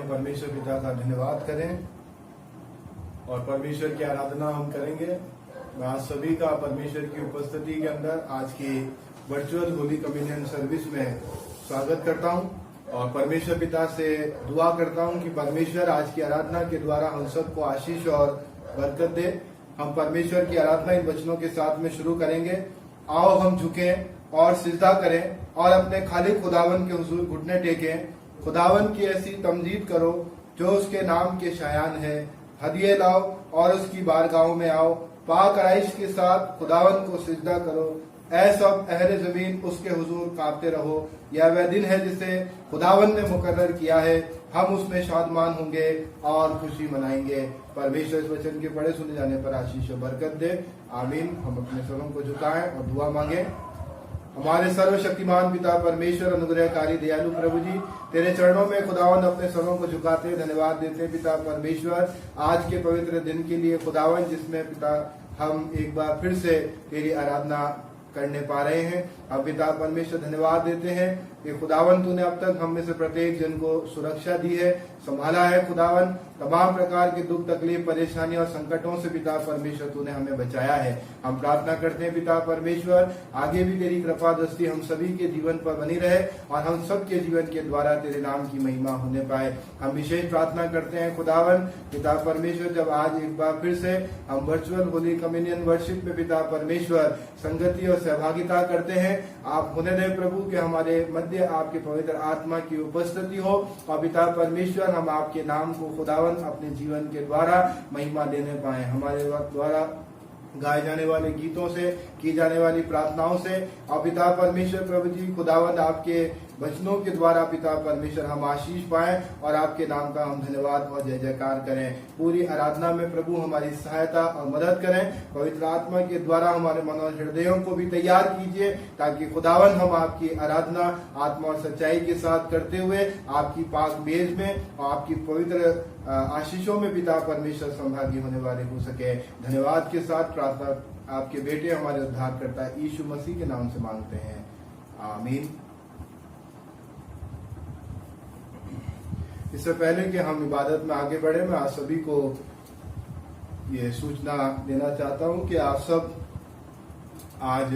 हम परमेश्वर पिता का धन्यवाद करें और परमेश्वर की आराधना हम करेंगे। मैं आज सभी का परमेश्वर की उपस्थिति के अंदर आज की वर्चुअल होली कम्युनियन सर्विस में स्वागत करता हूं और परमेश्वर पिता से दुआ करता हूं कि परमेश्वर आज की आराधना के द्वारा हम सबको आशीष और बरकत दे। हम परमेश्वर की आराधना इन वचनों के साथ में शुरू करेंगे। आओ हम झुकें और सिजदा करें और अपने खाली खुदावन के हुजूर घुटने टेकें। खुदावन की ऐसी तमजीद करो जो उसके नाम के शायान है। हदिये लाओ और उसकी बारगाहों में आओ। पाक आराइश के साथ खुदावन को सिजदा करो। ऐ सब अहले जमीन उसके हुजूर कांपते रहो। यह वह दिन है जिसे खुदावन ने मुकर्रर किया है। हम उसमें शादमान होंगे और खुशी मनाएंगे। परमेश्वर इस वचन के पढ़े सुने जाने पर आशीष और बरकत दे। आमीन। हम अपने स्वरों को झुकाएं और दुआ मांगे। हमारे सर्वशक्तिमान पिता परमेश्वर अनुग्रहकारी दयालु प्रभु जी, तेरे चरणों में खुदावन अपने स्वरों को झुकाते धन्यवाद देते पिता परमेश्वर आज के पवित्र दिन के लिए खुदावन, जिसमें पिता हम एक बार फिर से तेरी आराधना करने पा रहे हैं। अब पिता परमेश्वर धन्यवाद देते हैं कि खुदावन तूने अब तक हम में से प्रत्येक जन को सुरक्षा दी है, संभाला है। खुदावन तमाम प्रकार के दुख तकलीफ परेशानी और संकटों से पिता परमेश्वर तूने हमें बचाया है। हम प्रार्थना करते हैं पिता परमेश्वर आगे भी तेरी कृपा दृष्टि हम सभी के जीवन पर बनी रहे और हम सबके जीवन के द्वारा तेरे नाम की महिमा होने पाए। हम विशेष प्रार्थना करते हैं खुदावन पिता परमेश्वर, जब आज एक बार फिर से हम वर्चुअल होली कम्युनियन वर्शिप में पिता परमेश्वर संगति और सहभागिता करते हैं, आप होने दे प्रभु कि हमारे मध्य आपके पवित्र आत्मा की उपस्थिति हो और पिता परमेश्वर हम आपके नाम को खुदावन अपने जीवन के द्वारा महिमा देने पाए। हमारे द्वारा गाए जाने वाले गीतों से, की जाने वाली प्रार्थनाओं से और पिता परमेश्वर प्रभु जी खुदावंद आपके वचनों के द्वारा पिता परमेश्वर हम आशीष पाएं और आपके नाम का हम धन्यवाद और जय जयकार करें। पूरी आराधना में प्रभु हमारी सहायता और मदद करें। पवित्र आत्मा के द्वारा हमारे मन और हृदयों को भी तैयार कीजिए ताकि खुदावन हम आपकी आराधना आत्मा और सच्चाई के साथ करते हुए आपकी पाक मेज में और आपकी पवित्र आशीषों में पिता परमेश्वर संभागी होने वाले हो सके। धन्यवाद के साथ प्रार्थना आपके बेटे हमारे उद्धारकर्ता यीशु मसीह के नाम से मांगते हैं, आमीन। इससे पहले कि हम इबादत में आगे बढ़े, मैं आप सभी को ये सूचना देना चाहता हूं कि आप सब आज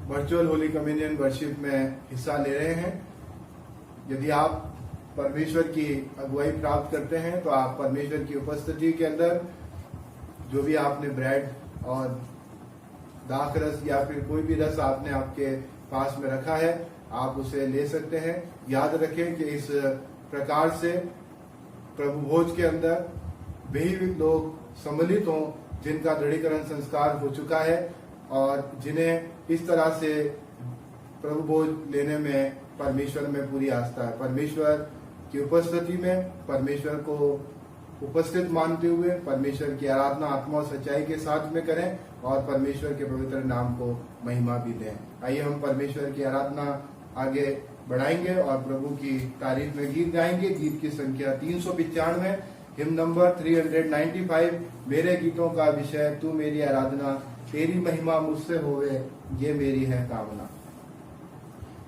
वर्चुअल होली कम्युनियन वर्शिप में हिस्सा ले रहे हैं। यदि आप परमेश्वर की अगुवाई प्राप्त करते हैं तो आप परमेश्वर की उपस्थिति के अंदर जो भी आपने ब्रेड और दाख रस या फिर कोई भी रस आपने आपके पास में रखा है, आप उसे ले सकते हैं। याद रखें कि इस प्रकार से प्रभु भोज के अंदर वही लोग सम्मिलित हों जिनका दृढ़ीकरण संस्कार हो चुका है और जिन्हें इस तरह से प्रभु भोज लेने में परमेश्वर में पूरी आस्था है। परमेश्वर की उपस्थिति में परमेश्वर को उपस्थित मानते हुए परमेश्वर की आराधना आत्मा और सच्चाई के साथ में करें और परमेश्वर के पवित्र नाम को महिमा भी दें। आइए हम परमेश्वर की आराधना आगे बढ़ाएंगे और प्रभु की तारीफ में गीत गाएंगे। गीत की संख्या 395, हिम नंबर 395। मेरे गीतों का विषय तू मेरी आराधना, तेरी महिमा मुझसे होवे ये मेरी है कामना।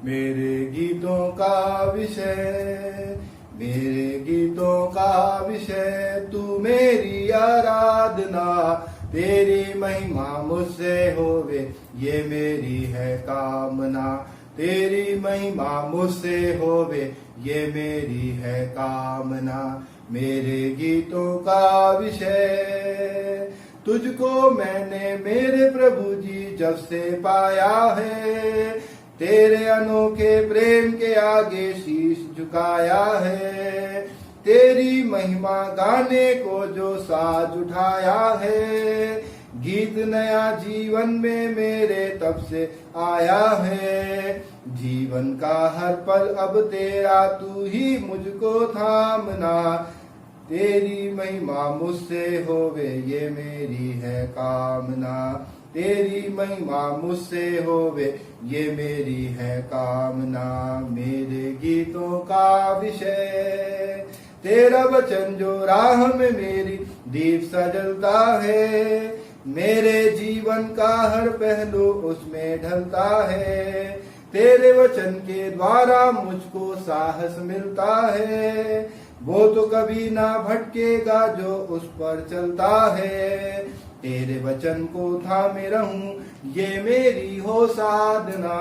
मेरे गीतों का विषय, मेरे गीतों का विषय तू मेरी आराधना, तेरी महिमा मुझसे होवे ये मेरी है कामना। तेरी महिमा मुझसे होवे ये मेरी है कामना। मेरे गीतों का विषय तुझको मैंने मेरे प्रभु जी जब से पाया है, तेरे अनोखे प्रेम के आगे शीश झुकाया है। तेरी महिमा गाने को जो साज उठाया है, गीत नया जीवन में मेरे तब से आया है। जीवन का हर पल अब तेरा तू ही मुझको थामना, तेरी महिमा मुझसे होवे ये मेरी है कामना। तेरी महिमा मुझसे होवे ये मेरी है कामना। मेरे गीतों का विषय तेरा वचन जो राह में मेरी दीप सा जलता है, मेरे जीवन का हर पहलू उसमें ढलता है। तेरे वचन के द्वारा मुझको साहस मिलता है, वो तो कभी ना भटकेगा जो उस पर चलता है। तेरे वचन को थामे रहूं ये मेरी हो साधना,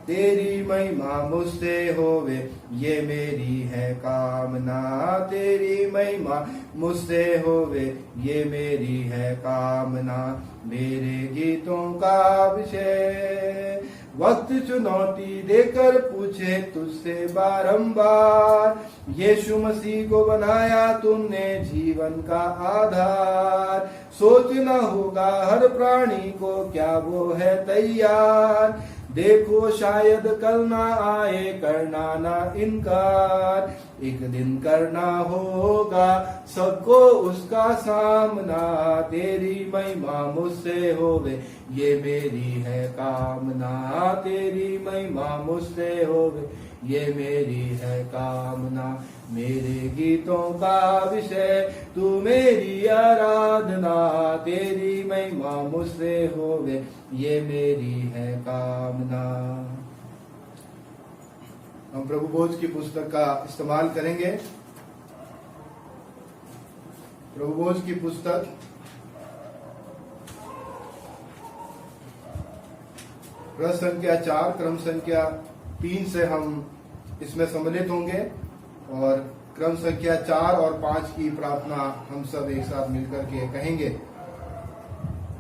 तेरी महिमा मुझसे होवे ये मेरी है कामना, तेरी महिमा मुझसे होवे ये मेरी है कामना। मेरे गीतों का विषय वक्त चुनौती देकर पूछे तुझसे बारंबार, यीशु मसीह को बनाया तुमने जीवन का आधार। सोचना होगा हर प्राणी को क्या वो है तैयार, देखो शायद कल ना आए करना ना इनकार। एक दिन करना होगा सबको उसका सामना, तेरी महिमा मुझसे होवे ये मेरी है कामना, तेरी महिमा मुझसे होवे ये मेरी है कामना। मेरे गीतों का विषय तू मेरी आराधना, तेरी महिमा मुझसे होवे ये मेरी है कामना। हम प्रभु भोज की पुस्तक का इस्तेमाल करेंगे। प्रभु भोज की पुस्तक पृष्ठ संख्या 4 क्रम संख्या 3 से हम इसमें सम्मिलित होंगे और क्रम संख्या 4 और 5 की प्रार्थना हम सब एक साथ मिलकर के कहेंगे।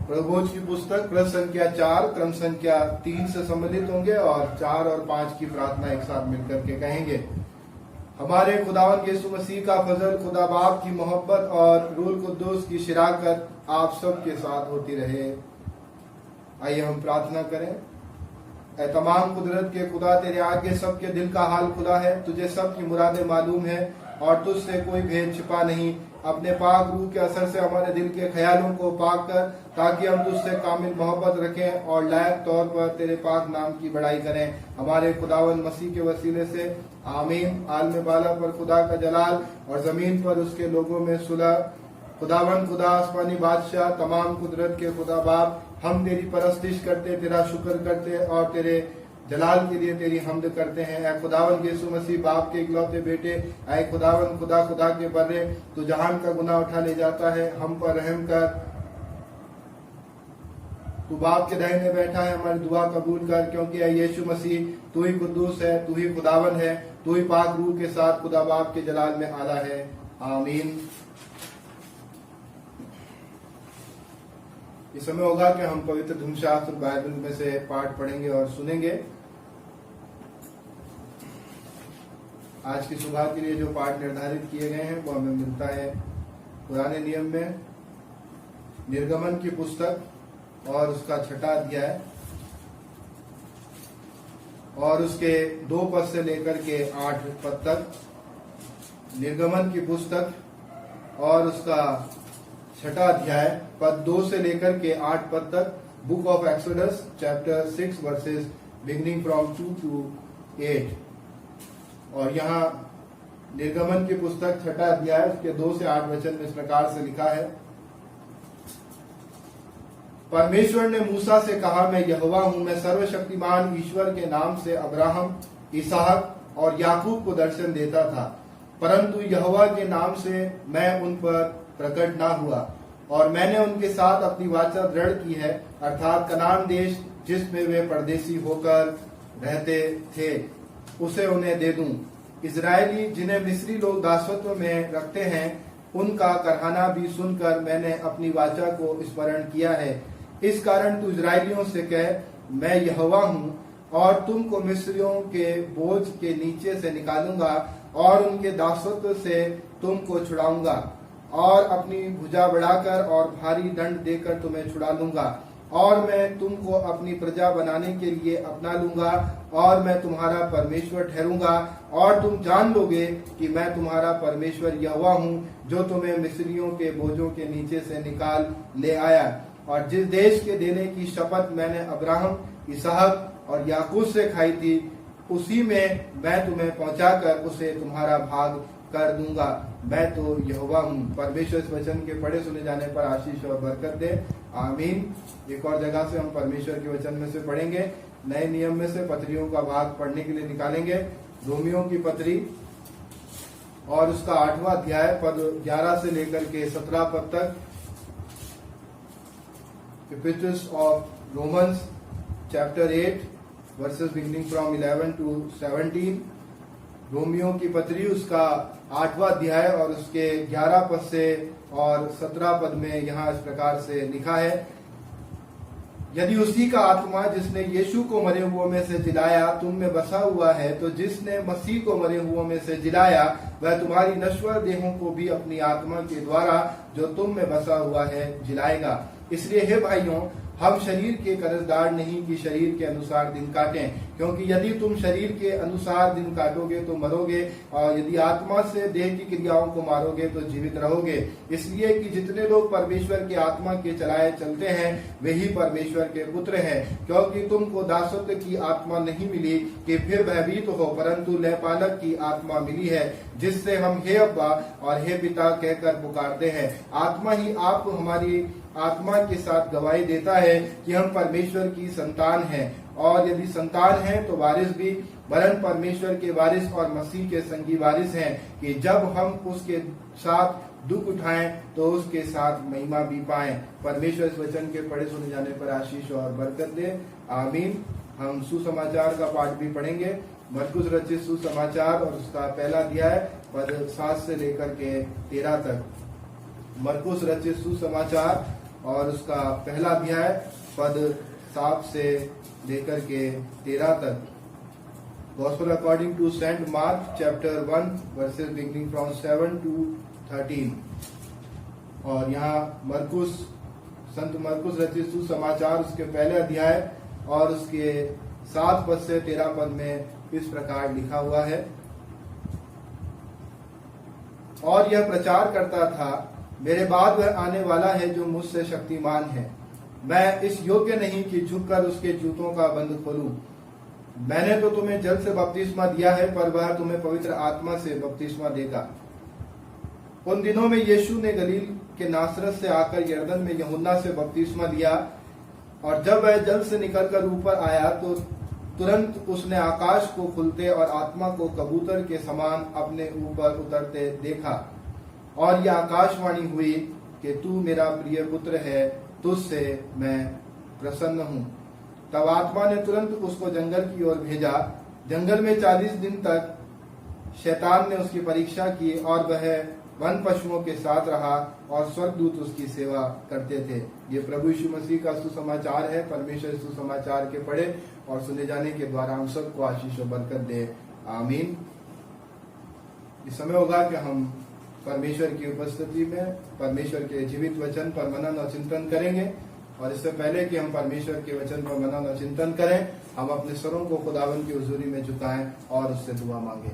प्रभु भोज की पुस्तक पृष्ठ संख्या 4 क्रम संख्या 3 से सम्मिलित होंगे और 4 और 5 की प्रार्थना एक साथ मिलकर के कहेंगे। हमारे खुदावंद यीशु मसीह का फजल, खुदा बाप की मोहब्बत और रूह कुद्दूस की शिराकत आप सब के साथ होती रहे। आइए हम प्रार्थना करें। ऐ तमाम कुदरत के खुदा, तेरे आगे सबके दिल का हाल खुदा है, तुझे सबकी मुरादें मालूम है और तुझसे कोई भेद छिपा नहीं। अपने पाक रूह के असर से हमारे दिल के ख्यालों को पाक कर, ताकि हम तुझसे कामिल मोहब्बत रखें और लायक तौर पर तेरे पाक नाम की बड़ाई करें। हमारे खुदावंद मसीह के वसीले से आमीन। आलम बाला पर खुदा का जलाल और जमीन पर उसके लोगों में सुलह। खुदावंद खुदा, आसमानी बादशाह, तमाम कुदरत के खुदा बाप, हम तेरी परस्तिश करते, तेरा शुक्र करते और तेरे जलाल के लिए तेरी हमद करते हैं। ऐ खुदावंद यीशु मसीह, बाप के इकलौते बेटे, ऐ खुदावंद खुदा, खुदा के बर्रे, तू जहान का गुनाह उठा ले जाता है, हम पर रहम कर। तू बाप के दाहिने बैठा है, हमारी दुआ कबूल कर, क्योंकि ऐ यीशु मसीह तू ही कुद्दूस है, तू ही खुदावंद है, तू ही पाक रूह के साथ खुदा बाप के जलाल में आला है। आमीन। इस समय होगा कि हम पवित्र धर्मशास्त्र बाइबल में से पाठ पढ़ेंगे और सुनेंगे। आज की सुबह के लिए जो पाठ निर्धारित किए गए हैं वो हमें मिलता है पुराने नियम में निर्गमन की पुस्तक और उसका 6वां अध्याय और उसके 2 पद से लेकर के 8 पद तक। निर्गमन की पुस्तक और उसका 6वां अध्याय पद 2 से लेकर के 8 पद तक। Book of exodus chapter 6 versus beginning from 2 to 8। और यहाँ निर्गमन की पुस्तक 6वां अध्याय उसके 2 से 8 वचन में इस प्रकार से लिखा है। परमेश्वर ने मूसा से कहा, मैं यहोवा हूं, मैं सर्वशक्तिमान ईश्वर के नाम से अब्राहम, इसहाक और याकूब को दर्शन देता था, परंतु यहोवा के नाम से मैं उन पर प्रकट ना हुआ और मैंने उनके साथ अपनी वाचा दृढ़ की है, अर्थात कनान देश जिसमें वे परदेशी होकर रहते थे उसे उन्हें दे दूं। इजरायली जिन्हें मिस्री लोग दासत्व में रखते हैं उनका करहाना भी सुनकर मैंने अपनी वाचा को स्मरण किया है। इस कारण तू इजरायलियों से कह, मैं यहोवा हूं और तुमको मिस्रियों के बोझ के नीचे से निकालूंगा और उनके दासत्व से तुमको छुड़ाऊंगा और अपनी भुजा बढ़ाकर और भारी दंड देकर तुम्हें छुड़ा लूंगा और मैं तुमको अपनी प्रजा बनाने के लिए अपना लूंगा और मैं तुम्हारा परमेश्वर ठहरूंगा और तुम जान लोगे कि मैं तुम्हारा परमेश्वर यहोवा हूं जो तुम्हें मिस्रियों के बोझों के नीचे से निकाल ले आया। और जिस देश के देने की शपथ मैंने अब्राहम, इसहाक और याकूब से खाई थी उसी में मैं तुम्हें पहुंचाकर उसे तुम्हारा भाग कर दूंगा। मैं तो यहोवा हूँ। परमेश्वर इस वचन के पढ़े सुने जाने पर आशीष और बरकत दे। आमीन। एक और जगह से हम परमेश्वर के वचन में से पढ़ेंगे। नए नियम में से पत्रियों का भाग पढ़ने के लिए निकालेंगे। रोमियों की पत्री और उसका 8वां अध्याय पद 11 से लेकर के 17 पद तक। Epistles of Romans chapter 8 versus beginning from 11 to 17। Romeo की पत्री उसका 8वां अध्याय और उसके 11 पद से और 17 पद में यहाँ इस प्रकार से लिखा है, यदि उसी का आत्मा जिसने यीशु को मरे हुओं में से जिलाया तुम में बसा हुआ है, तो जिसने मसीह को मरे हुओं में से जिलाया वह तुम्हारी नश्वर देहों को भी अपनी आत्मा के द्वारा जो तुम में बसा हुआ है जिलाएगा। इसलिए हे भाइयों, हम शरीर के कर्जदार नहीं कि शरीर के अनुसार दिन काटें, क्योंकि यदि तुम शरीर के अनुसार दिन काटोगे तो मरोगे, और यदि आत्मा से देह की क्रियाओं को मारोगे तो जीवित रहोगे। इसलिए कि जितने लोग परमेश्वर के आत्मा के चलाए चलते हैं वे ही परमेश्वर के पुत्र हैं। क्योंकि तुमको दासत्व की आत्मा नहीं मिली कि फिर भयभीत हो, परंतु लयपालक की आत्मा मिली है, जिससे हम हे अब्बा और हे पिता कहकर पुकारते हैं। आत्मा ही आप हमारी आत्मा के साथ गवाही देता है कि हम परमेश्वर की संतान हैं, और यदि संतान हैं तो वारिस भी, वरन परमेश्वर के वारिस और मसीह के संगी वारिस हैं, कि जब हम उसके साथ दुख उठाएं तो उसके साथ महिमा भी पाएं। परमेश्वर इस वचन के पढ़े सुने जाने पर आशीष और बरकत दे, आमीन। हम सुसमाचार का पाठ भी पढ़ेंगे। मरकुस रचित सुसमाचार और उसका पहला अध्याय पद 7 से लेकर के 13 तक। मरकुस रचित सुसमाचार और उसका पहला अध्याय पद 7 से लेकर के 13 तक। Gospel according to Saint Mark chapter 1 verses beginning from 7 to 13। और यहाँ संत मरकुस रचित सुसमाचार उसके पहले अध्याय और उसके 7 पद से 13 पद में इस प्रकार लिखा हुआ है, और यह प्रचार करता था, मेरे बाद वह आने वाला है जो मुझसे शक्तिमान है, मैं इस योग्य नहीं कि झुककर उसके जूतों का बंद खोलूं। मैंने तो तुम्हें जल से बपतिस्मा दिया है, पर वह तुम्हें पवित्र आत्मा से बपतिस्मा देगा। उन दिनों में यीशु ने गलील के नासरत से आकर यरदन में यूहन्ना से बपतिस्मा लिया, और जब वह जल से निकलकर ऊपर आया तो तुरंत उसने आकाश को खुलते और आत्मा को कबूतर के समान अपने ऊपर उतरते देखा, और यह आकाशवाणी हुई कि तू मेरा प्रिय पुत्र है, तुझसे मैं प्रसन्न हूँ। तब आत्मा ने तुरंत उसको जंगल की ओर भेजा। जंगल में 40 दिन तक शैतान ने उसकी परीक्षा की, और वह वन पशुओं के साथ रहा, और स्वर्गदूत उसकी सेवा करते थे। ये प्रभु यीशु मसीह का सुसमाचार है। परमेश्वर सुसमाचार के पढ़े और सुने जाने के द्वारा हम सबको आशीष और बरकत दे, आमीन। इस समय होगा कि हम परमेश्वर की उपस्थिति में परमेश्वर के जीवित वचन पर मनन और चिंतन करेंगे। और इससे पहले कि हम परमेश्वर के वचन पर मनन और चिंतन करें, हम अपने स्वरों को खुदावन की हुजूरी में झुकाएं और उससे दुआ मांगे।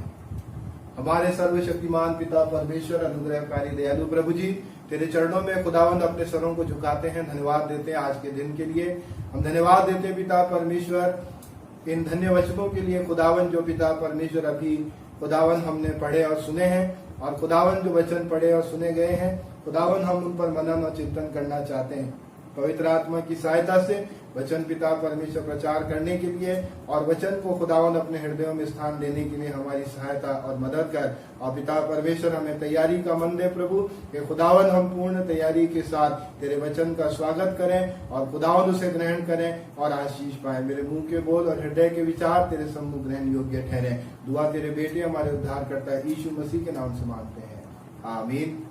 हमारे सर्वशक्तिमान पिता परमेश्वर, अनुग्रहकारी दयालु प्रभु जी, तेरे चरणों में खुदावन अपने स्वरों को झुकाते हैं, धन्यवाद देते हैं आज के दिन के लिए। हम धन्यवाद देते हैं पिता परमेश्वर इन धन्य वचनों के लिए खुदावन, जो पिता परमेश्वर अभी खुदावन हमने पढ़े और सुने हैं, और खुदावन जो वचन पढ़े और सुने गए हैं खुदावन हम उन पर मनन और चिंतन करना चाहते हैं। पवित्र आत्मा की सहायता से वचन पिता परमेश्वर प्रचार करने के लिए और वचन को खुदावन अपने हृदयों में स्थान देने के लिए हमारी सहायता और मदद कर। और पिता परमेश्वर हमें तैयारी का मन दे प्रभु, कि खुदावन हम पूर्ण तैयारी के साथ तेरे वचन का स्वागत करें और खुदावन उसे ग्रहण करें और आशीष पाए। मेरे मुंह के बोल और हृदय के विचार तेरे सम्मुख ग्रहण योग्य ठहरे। दुआ तेरे बेटे हमारे उद्धार करता है यीशु मसीह के नाम से मांगते हैं, आमीन।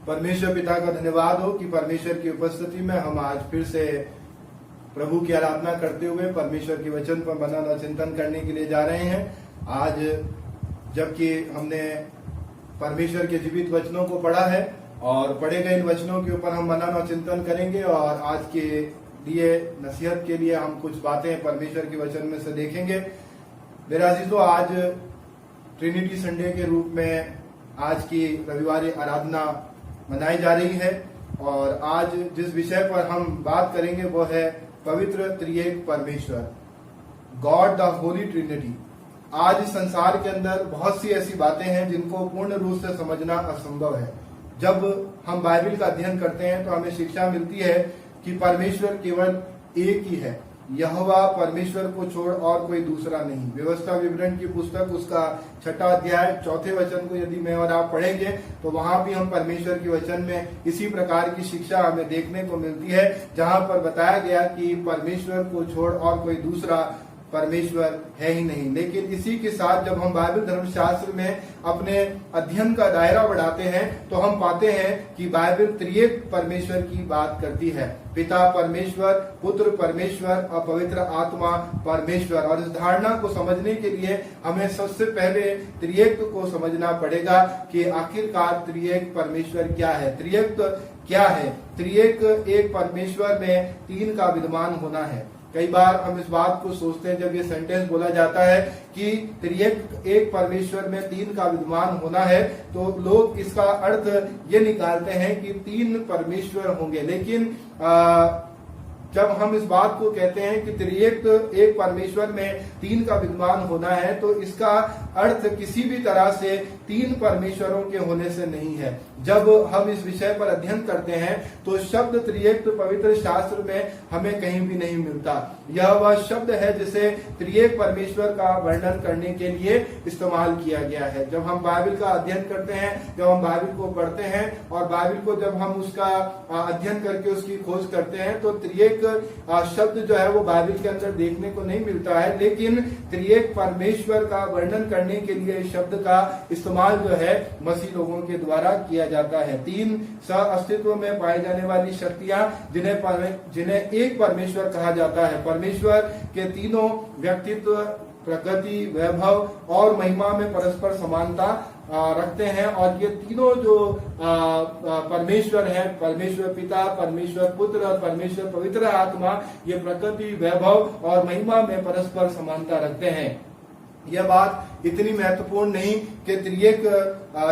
परमेश्वर पिता का धन्यवाद हो कि परमेश्वर की उपस्थिति में हम आज फिर से प्रभु की आराधना करते हुए परमेश्वर के वचन पर मनन और चिंतन करने के लिए जा रहे हैं। आज जबकि हमने परमेश्वर के जीवित वचनों को पढ़ा है और पढ़े गए इन वचनों के ऊपर हम मनन और चिंतन करेंगे, और आज के लिए नसीहत के लिए हम कुछ बातें परमेश्वर के वचन में से देखेंगे। मेरे अजीजों, आज ट्रिनिटी संडे के रूप में आज की रविवारी आराधना मनाई जा रही है, और आज जिस विषय पर हम बात करेंगे वो है पवित्र त्रिएक परमेश्वर, गॉड द होली ट्रिनिटी। आज इस संसार के अंदर बहुत सी ऐसी बातें हैं जिनको पूर्ण रूप से समझना असंभव है। जब हम बाइबल का अध्ययन करते हैं तो हमें शिक्षा मिलती है कि परमेश्वर केवल एक ही है, यहोवा परमेश्वर को छोड़ और कोई दूसरा नहीं। व्यवस्था विवरण की पुस्तक उसका 6 अध्याय 4 वचन को यदि मैं और आप पढ़ेंगे तो वहां भी हम परमेश्वर के वचन में इसी प्रकार की शिक्षा हमें देखने को मिलती है, जहां पर बताया गया कि परमेश्वर को छोड़ और कोई दूसरा परमेश्वर है ही नहीं। लेकिन इसी के साथ जब हम बाइबल धर्मशास्त्र में अपने अध्ययन का दायरा बढ़ाते हैं तो हम पाते हैं कि बाइबल त्रिएक परमेश्वर की बात करती है। पिता परमेश्वर, पुत्र परमेश्वर और पवित्र आत्मा परमेश्वर। और इस धारणा को समझने के लिए हमें सबसे पहले त्रिएक को समझना पड़ेगा कि आखिरकार त्रिएक परमेश्वर क्या है, त्रिएक क्या है। त्रिएक एक परमेश्वर में तीन का विद्यमान होना है। कई बार हम इस बात को सोचते हैं जब ये सेंटेंस बोला जाता है कि त्रिएक एक परमेश्वर में तीन का विद्यमान होना है, तो लोग इसका अर्थ ये निकालते हैं कि तीन परमेश्वर होंगे। लेकिन जब हम इस बात को कहते हैं कि त्रिएक एक परमेश्वर में तीन का विद्यमान होना है, तो इसका अर्थ किसी भी तरह से तीन परमेश्वरों के होने से नहीं है। जब हम इस विषय पर अध्ययन करते हैं तो शब्द त्रिएक पवित्र शास्त्र में हमें कहीं भी नहीं मिलता। यह वह शब्द है जिसे त्रिएक परमेश्वर का वर्णन करने के लिए इस्तेमाल किया गया है। जब हम बाइबल का अध्ययन करते हैं, जब हम बाइबल को पढ़ते हैं और बाइबल को जब हम उसका अध्ययन करके उसकी खोज करते हैं, तो त्रिएक शब्द जो है वो बाइबल के अंदर देखने को नहीं मिलता है। लेकिन त्रिएक परमेश्वर का वर्णन करने के लिए इस शब्द का इस्तेमाल जो है मसीह लोगों के द्वारा किया जाता है। तीन सह अस्तित्व में पाई जाने वाली शक्तियां जिन्हें एक परमेश्वर कहा जाता है। परमेश्वर के तीनों व्यक्तित्व प्रगति, वैभव और महिमा में परस्पर समानता रखते हैं। और ये तीनों जो परमेश्वर हैं, परमेश्वर पिता, परमेश्वर पुत्र और परमेश्वर पवित्र आत्मा, ये प्रकृति, वैभव और महिमा में परस्पर समानता रखते हैं। यह बात इतनी महत्वपूर्ण नहीं कि त्रिएक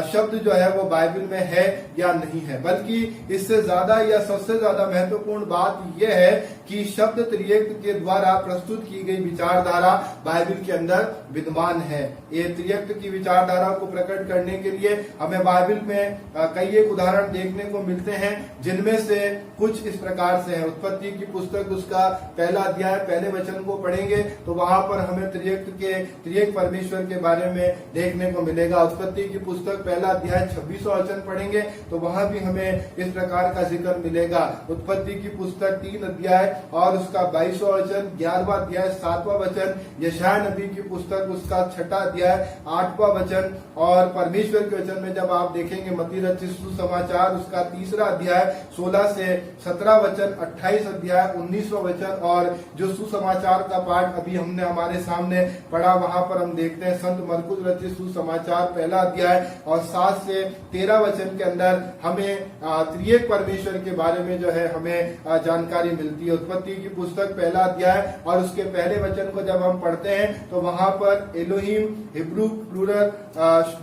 शब्द जो है वो बाइबल में है या नहीं है, बल्कि इससे ज्यादा या सबसे ज्यादा महत्वपूर्ण बात यह है कि शब्द त्रिएक के द्वारा प्रस्तुत की गई विचारधारा बाइबल के अंदर विद्यमान है। ये त्रिएक की विचारधारा को प्रकट करने के लिए हमें बाइबल में कई एक उदाहरण देखने को मिलते हैं, जिनमें से कुछ इस प्रकार से है। उत्पत्ति की पुस्तक उसका 1 अध्याय 1 वचन को पढ़ेंगे तो वहां पर हमें त्रिएक परमेश्वर के बारे में देखने को मिलेगा। उत्पत्ति की पुस्तक 1 अध्याय 26 वचन पढ़ेंगे तो वहां भी हमें इस प्रकार का जिक्र मिलेगा। उत्पत्ति की पुस्तक 3 अध्याय और उसका 22 वचन, 11वां अध्याय 7वां वचन, यशायाह नबी की पुस्तक उसका 6 अध्याय 8वां वचन। और परमेश्वर के वचन में जब आप देखेंगे मत्ती रचित सुसमाचार उसका 3 अध्याय 16 से 17 वचन, 28 अध्याय 19वां वचन। और जो सुसमाचार का पाठ अभी हमने हमारे सामने पढ़ा, वहां पर हम देखते हैं संत मरकुस रचित सुसमाचार 1 अध्याय और 7 से 13 वचन के अंदर हमें त्रिएक परमेश्वर के बारे में जो है हमें जानकारी मिलती है। उत्पत्ति की पुस्तक 1 अध्याय और उसके पहले वचन को जब हम पढ़ते हैं तो वहां पर एलोहिम हिब्रू प्लूरल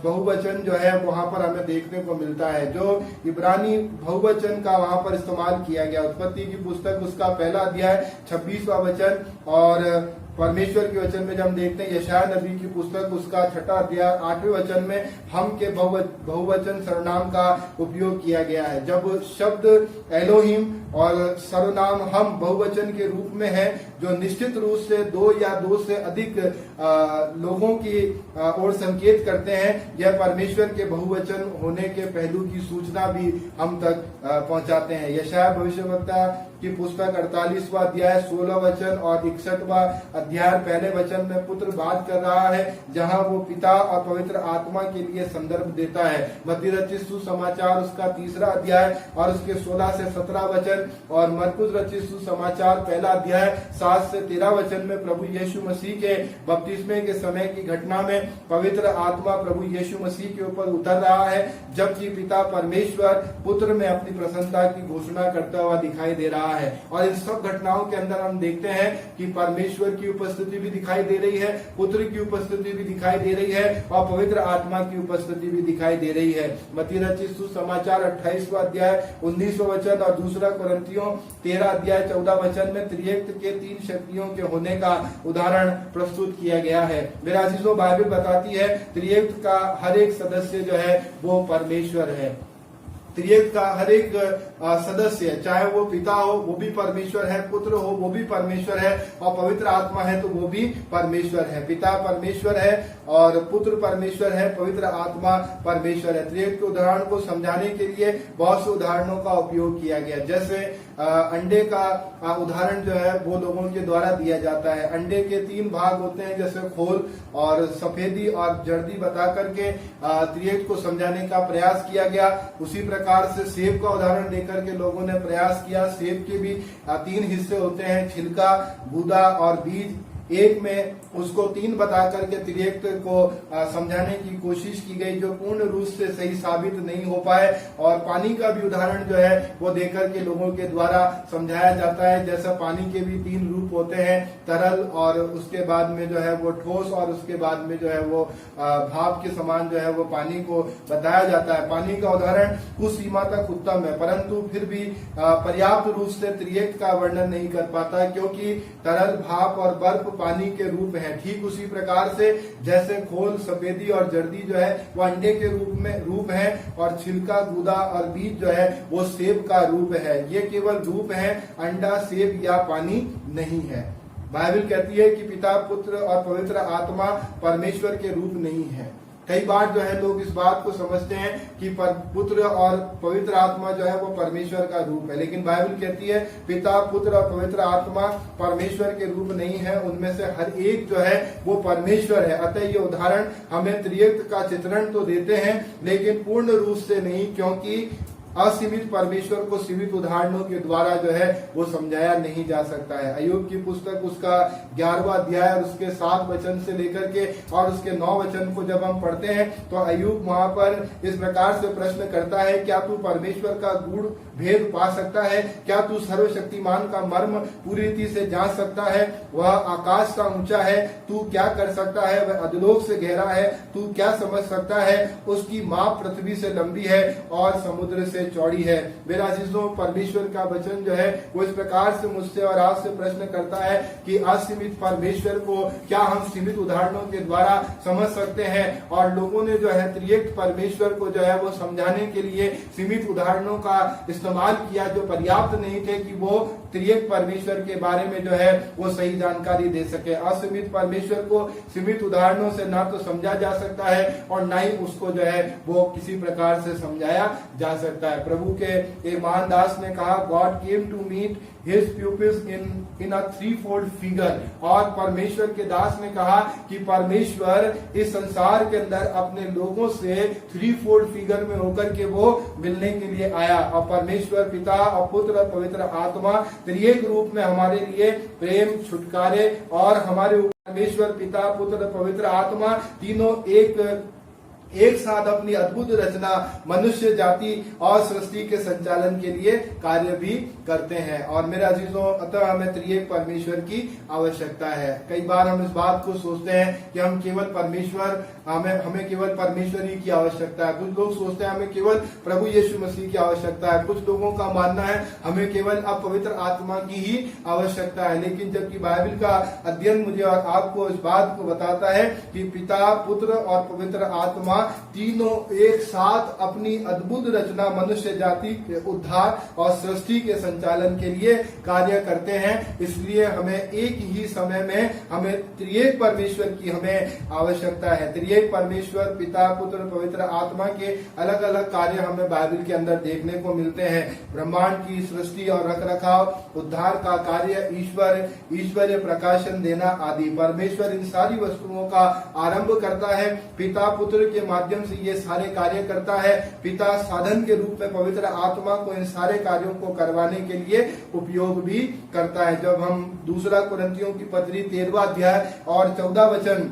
बहुवचन जो है वहां पर हमें देखने को मिलता है, जो इब्रानी बहुवचन का वहां पर इस्तेमाल किया गया। उत्पत्ति की पुस्तक उसका 1 अध्याय 26वां वचन। और परमेश्वर के वचन में जब हम देखते हैं यशायाह नबी की पुस्तक उसका 6 अध्याय 8वें वचन में हम के बहुवचन सर्वनाम का उपयोग किया गया है। जब शब्द एलोहिम और सर्वनाम हम बहुवचन के रूप में है, जो निश्चित रूप से 2 या 2 से अधिक लोगों की ओर संकेत करते हैं, यह परमेश्वर के बहुवचन होने के पहलू की सूचना भी हम तक पहुंचाते हैं। यशायाह भविष्यवक्ता की पुस्तक 48वां अध्याय 16 वचन और 61वां अध्याय 1 वचन में पुत्र बात कर रहा है, जहां वो पिता और पवित्र आत्मा के लिए संदर्भ देता है। मत्ती रचित सुसमाचार उसका 3 अध्याय और उसके 16 से 17 वचन। और मरकुस रचित सुसमाचार 1 अध्याय 7 से 13 वचन में प्रभु यीशु मसीह के बपतिस्मे के समय की घटना में पवित्र आत्मा प्रभु यीशु मसीह के ऊपर उतर रहा है, जबकि पिता परमेश्वर पुत्र में अपनी प्रसन्नता की घोषणा करता हुआ दिखाई दे रहा है। और इन सब घटनाओं के अंदर हम देखते हैं कि परमेश्वर की उपस्थिति भी दिखाई दे रही है, पुत्र की उपस्थिति भी दिखाई दे रही है और पवित्र आत्मा की उपस्थिति भी दिखाई दे रही है। मत्ती रचित सुसमाचार 28वां अध्याय 19वां वचन और दूसरा कोरिन्थियों 13 अध्याय 14 वचन में त्रिएक के 3 शक्तियों के होने का उदाहरण प्रस्तुत किया गया है। मेरा अजीजों, बाइबल बताती है त्रिएक का हर एक सदस्य जो है वो परमेश्वर है। त्रिएक का हर एक सदस्य, चाहे वो पिता हो वो भी परमेश्वर है, पुत्र हो वो भी परमेश्वर है, और पवित्र आत्मा है तो वो भी परमेश्वर है। पिता परमेश्वर है और पुत्र परमेश्वर है, पवित्र आत्मा परमेश्वर है। त्रिएक के उदाहरण को समझाने के लिए बहुत से उदाहरणों का उपयोग किया गया। जैसे अंडे का उदाहरण जो है वो लोगों के द्वारा दिया जाता है। अंडे के 3 भाग होते हैं, जैसे खोल और सफेदी और जर्दी बता करके त्रिएक को समझाने का प्रयास किया गया। उसी प्रकार से सेब का उदाहरण देकर के लोगों ने प्रयास किया। सेब के भी 3 हिस्से होते हैं, छिलका, गूदा और बीज। एक में उसको 3 बता करके त्रिएक को समझाने की कोशिश की गई, जो पूर्ण रूप से सही साबित नहीं हो पाए। और पानी का भी उदाहरण जो है वो देकर के लोगों के द्वारा समझाया जाता है। जैसा पानी के भी 3 रूप होते हैं, तरल और उसके बाद में जो है वो ठोस और उसके बाद में जो है वो भाप के समान जो है वो पानी को बताया जाता है। पानी का उदाहरण कुछ सीमा तक उत्तम है, परंतु फिर भी पर्याप्त रूप से त्रिएक का वर्णन नहीं कर पाता, क्योंकि तरल, भाप और बर्फ पानी के रूप है। ठीक उसी प्रकार से जैसे खोल, सफेदी और जर्दी जो है वो अंडे के रूप है, और छिलका, गूदा और बीज जो है वो सेब का रूप है। ये केवल रूप है, अंडा, सेब या पानी नहीं है। बाइबल कहती है कि पिता, पुत्र और पवित्र आत्मा परमेश्वर के रूप नहीं है। कई बार जो है लोग इस बात को समझते हैं कि पुत्र और पवित्र आत्मा जो है वो परमेश्वर का रूप है, लेकिन बाइबल कहती है पिता, पुत्र और पवित्र आत्मा परमेश्वर के रूप नहीं है। उनमें से हर एक जो है वो परमेश्वर है। अतः ये उदाहरण हमें त्रिएक का चित्रण तो देते हैं, लेकिन पूर्ण रूप से नहीं, क्योंकि असीमित परमेश्वर को सीमित उदाहरणों के द्वारा जो है वो समझाया नहीं जा सकता है। अय्यूब की पुस्तक उसका 11वां अध्याय और उसके 7 वचन से लेकर के और उसके 9 वचन को जब हम पढ़ते हैं तो अय्यूब वहां पर इस प्रकार से प्रश्न करता है, क्या तू परमेश्वर का गूढ़ भेद पा सकता है? क्या तू सर्वशक्तिमान का मर्म पूरी रीति से जान सकता है? वह आकाश का ऊंचा है, तू क्या कर सकता है? वह अधोलोक से गहरा है, तू क्या समझ सकता है? उसकी माप पृथ्वी से लंबी है और समुद्र से चौड़ी है। मेरा अजीजों, परमेश्वर का वचन जो है वो इस प्रकार से मुझसे और आपसे प्रश्न करता है कि असीमित परमेश्वर को क्या हम सीमित उदाहरणों के द्वारा समझ सकते हैं? और लोगों ने जो है त्रिएक परमेश्वर को जो है वो समझाने के लिए सीमित उदाहरणों का इस्तेमाल किया, जो पर्याप्त नहीं थे कि वो त्रिएक परमेश्वर के बारे में जो है वो सही जानकारी दे सके। असीमित परमेश्वर को सीमित उदाहरणों से ना तो समझा जा सकता है और ना ही उसको जो है वो किसी प्रकार से समझाया जा सकता है। प्रभु के एक महान दास ने कहा, God came to meet his pupils in a threefold figure। और परमेश्वर के दास ने कहा कि परमेश्वर इस संसार के अंदर अपने लोगों से 3fold फिगर में होकर के वो मिलने के लिए आया। और परमेश्वर पिता और पुत्र और पवित्र आत्मा त्रिएक रूप में हमारे लिए प्रेम, छुटकारे और हमारे परमेश्वर पिता, पुत्र, पवित्र आत्मा तीनों एक साथ अपनी अद्भुत रचना मनुष्य जाति और सृष्टि के संचालन के लिए कार्य भी करते हैं। और मेरे अजीजों, अतः हमें त्रिएक परमेश्वर की आवश्यकता है। कई बार हम इस बात को सोचते हैं कि हम केवल परमेश्वर हमें केवल परमेश्वर ही की आवश्यकता है। कुछ लोग सोचते हैं हमें केवल प्रभु यीशु मसीह की आवश्यकता है। कुछ लोगों का मानना है हमें केवल पवित्र आत्मा की ही आवश्यकता है। लेकिन जबकि बाइबल का अध्ययन मुझे और आपको इस बात को बताता है कि पिता, पुत्र और पवित्र आत्मा तीनों एक साथ अपनी अद्भुत रचना मनुष्य जाति के उद्धार और सृष्टि के संचालन के लिए कार्य करते हैं। इसलिए हमें एक ही समय में हमें त्रिएक परमेश्वर की हमें आवश्यकता है। त्रिएक परमेश्वर पिता, पुत्र, पवित्र आत्मा के अलग अलग कार्य हमें बाइबल के अंदर देखने को मिलते हैं। ब्रह्मांड की सृष्टि और रखरखाव, उद्धार का कार्य, ईश्वरीय प्रकाशन देना आदि। परमेश्वर इन सारी वस्तुओं का आरंभ करता है, पिता पुत्र के माध्यम से ये सारे कार्य करता है। पिता साधन के रूप में पवित्र आत्मा को इन सारे कार्यों को करवाने के लिए उपयोग भी करता है। जब हम 2 कुरिन्थियों की पत्री 13वां अध्याय और 14 वचन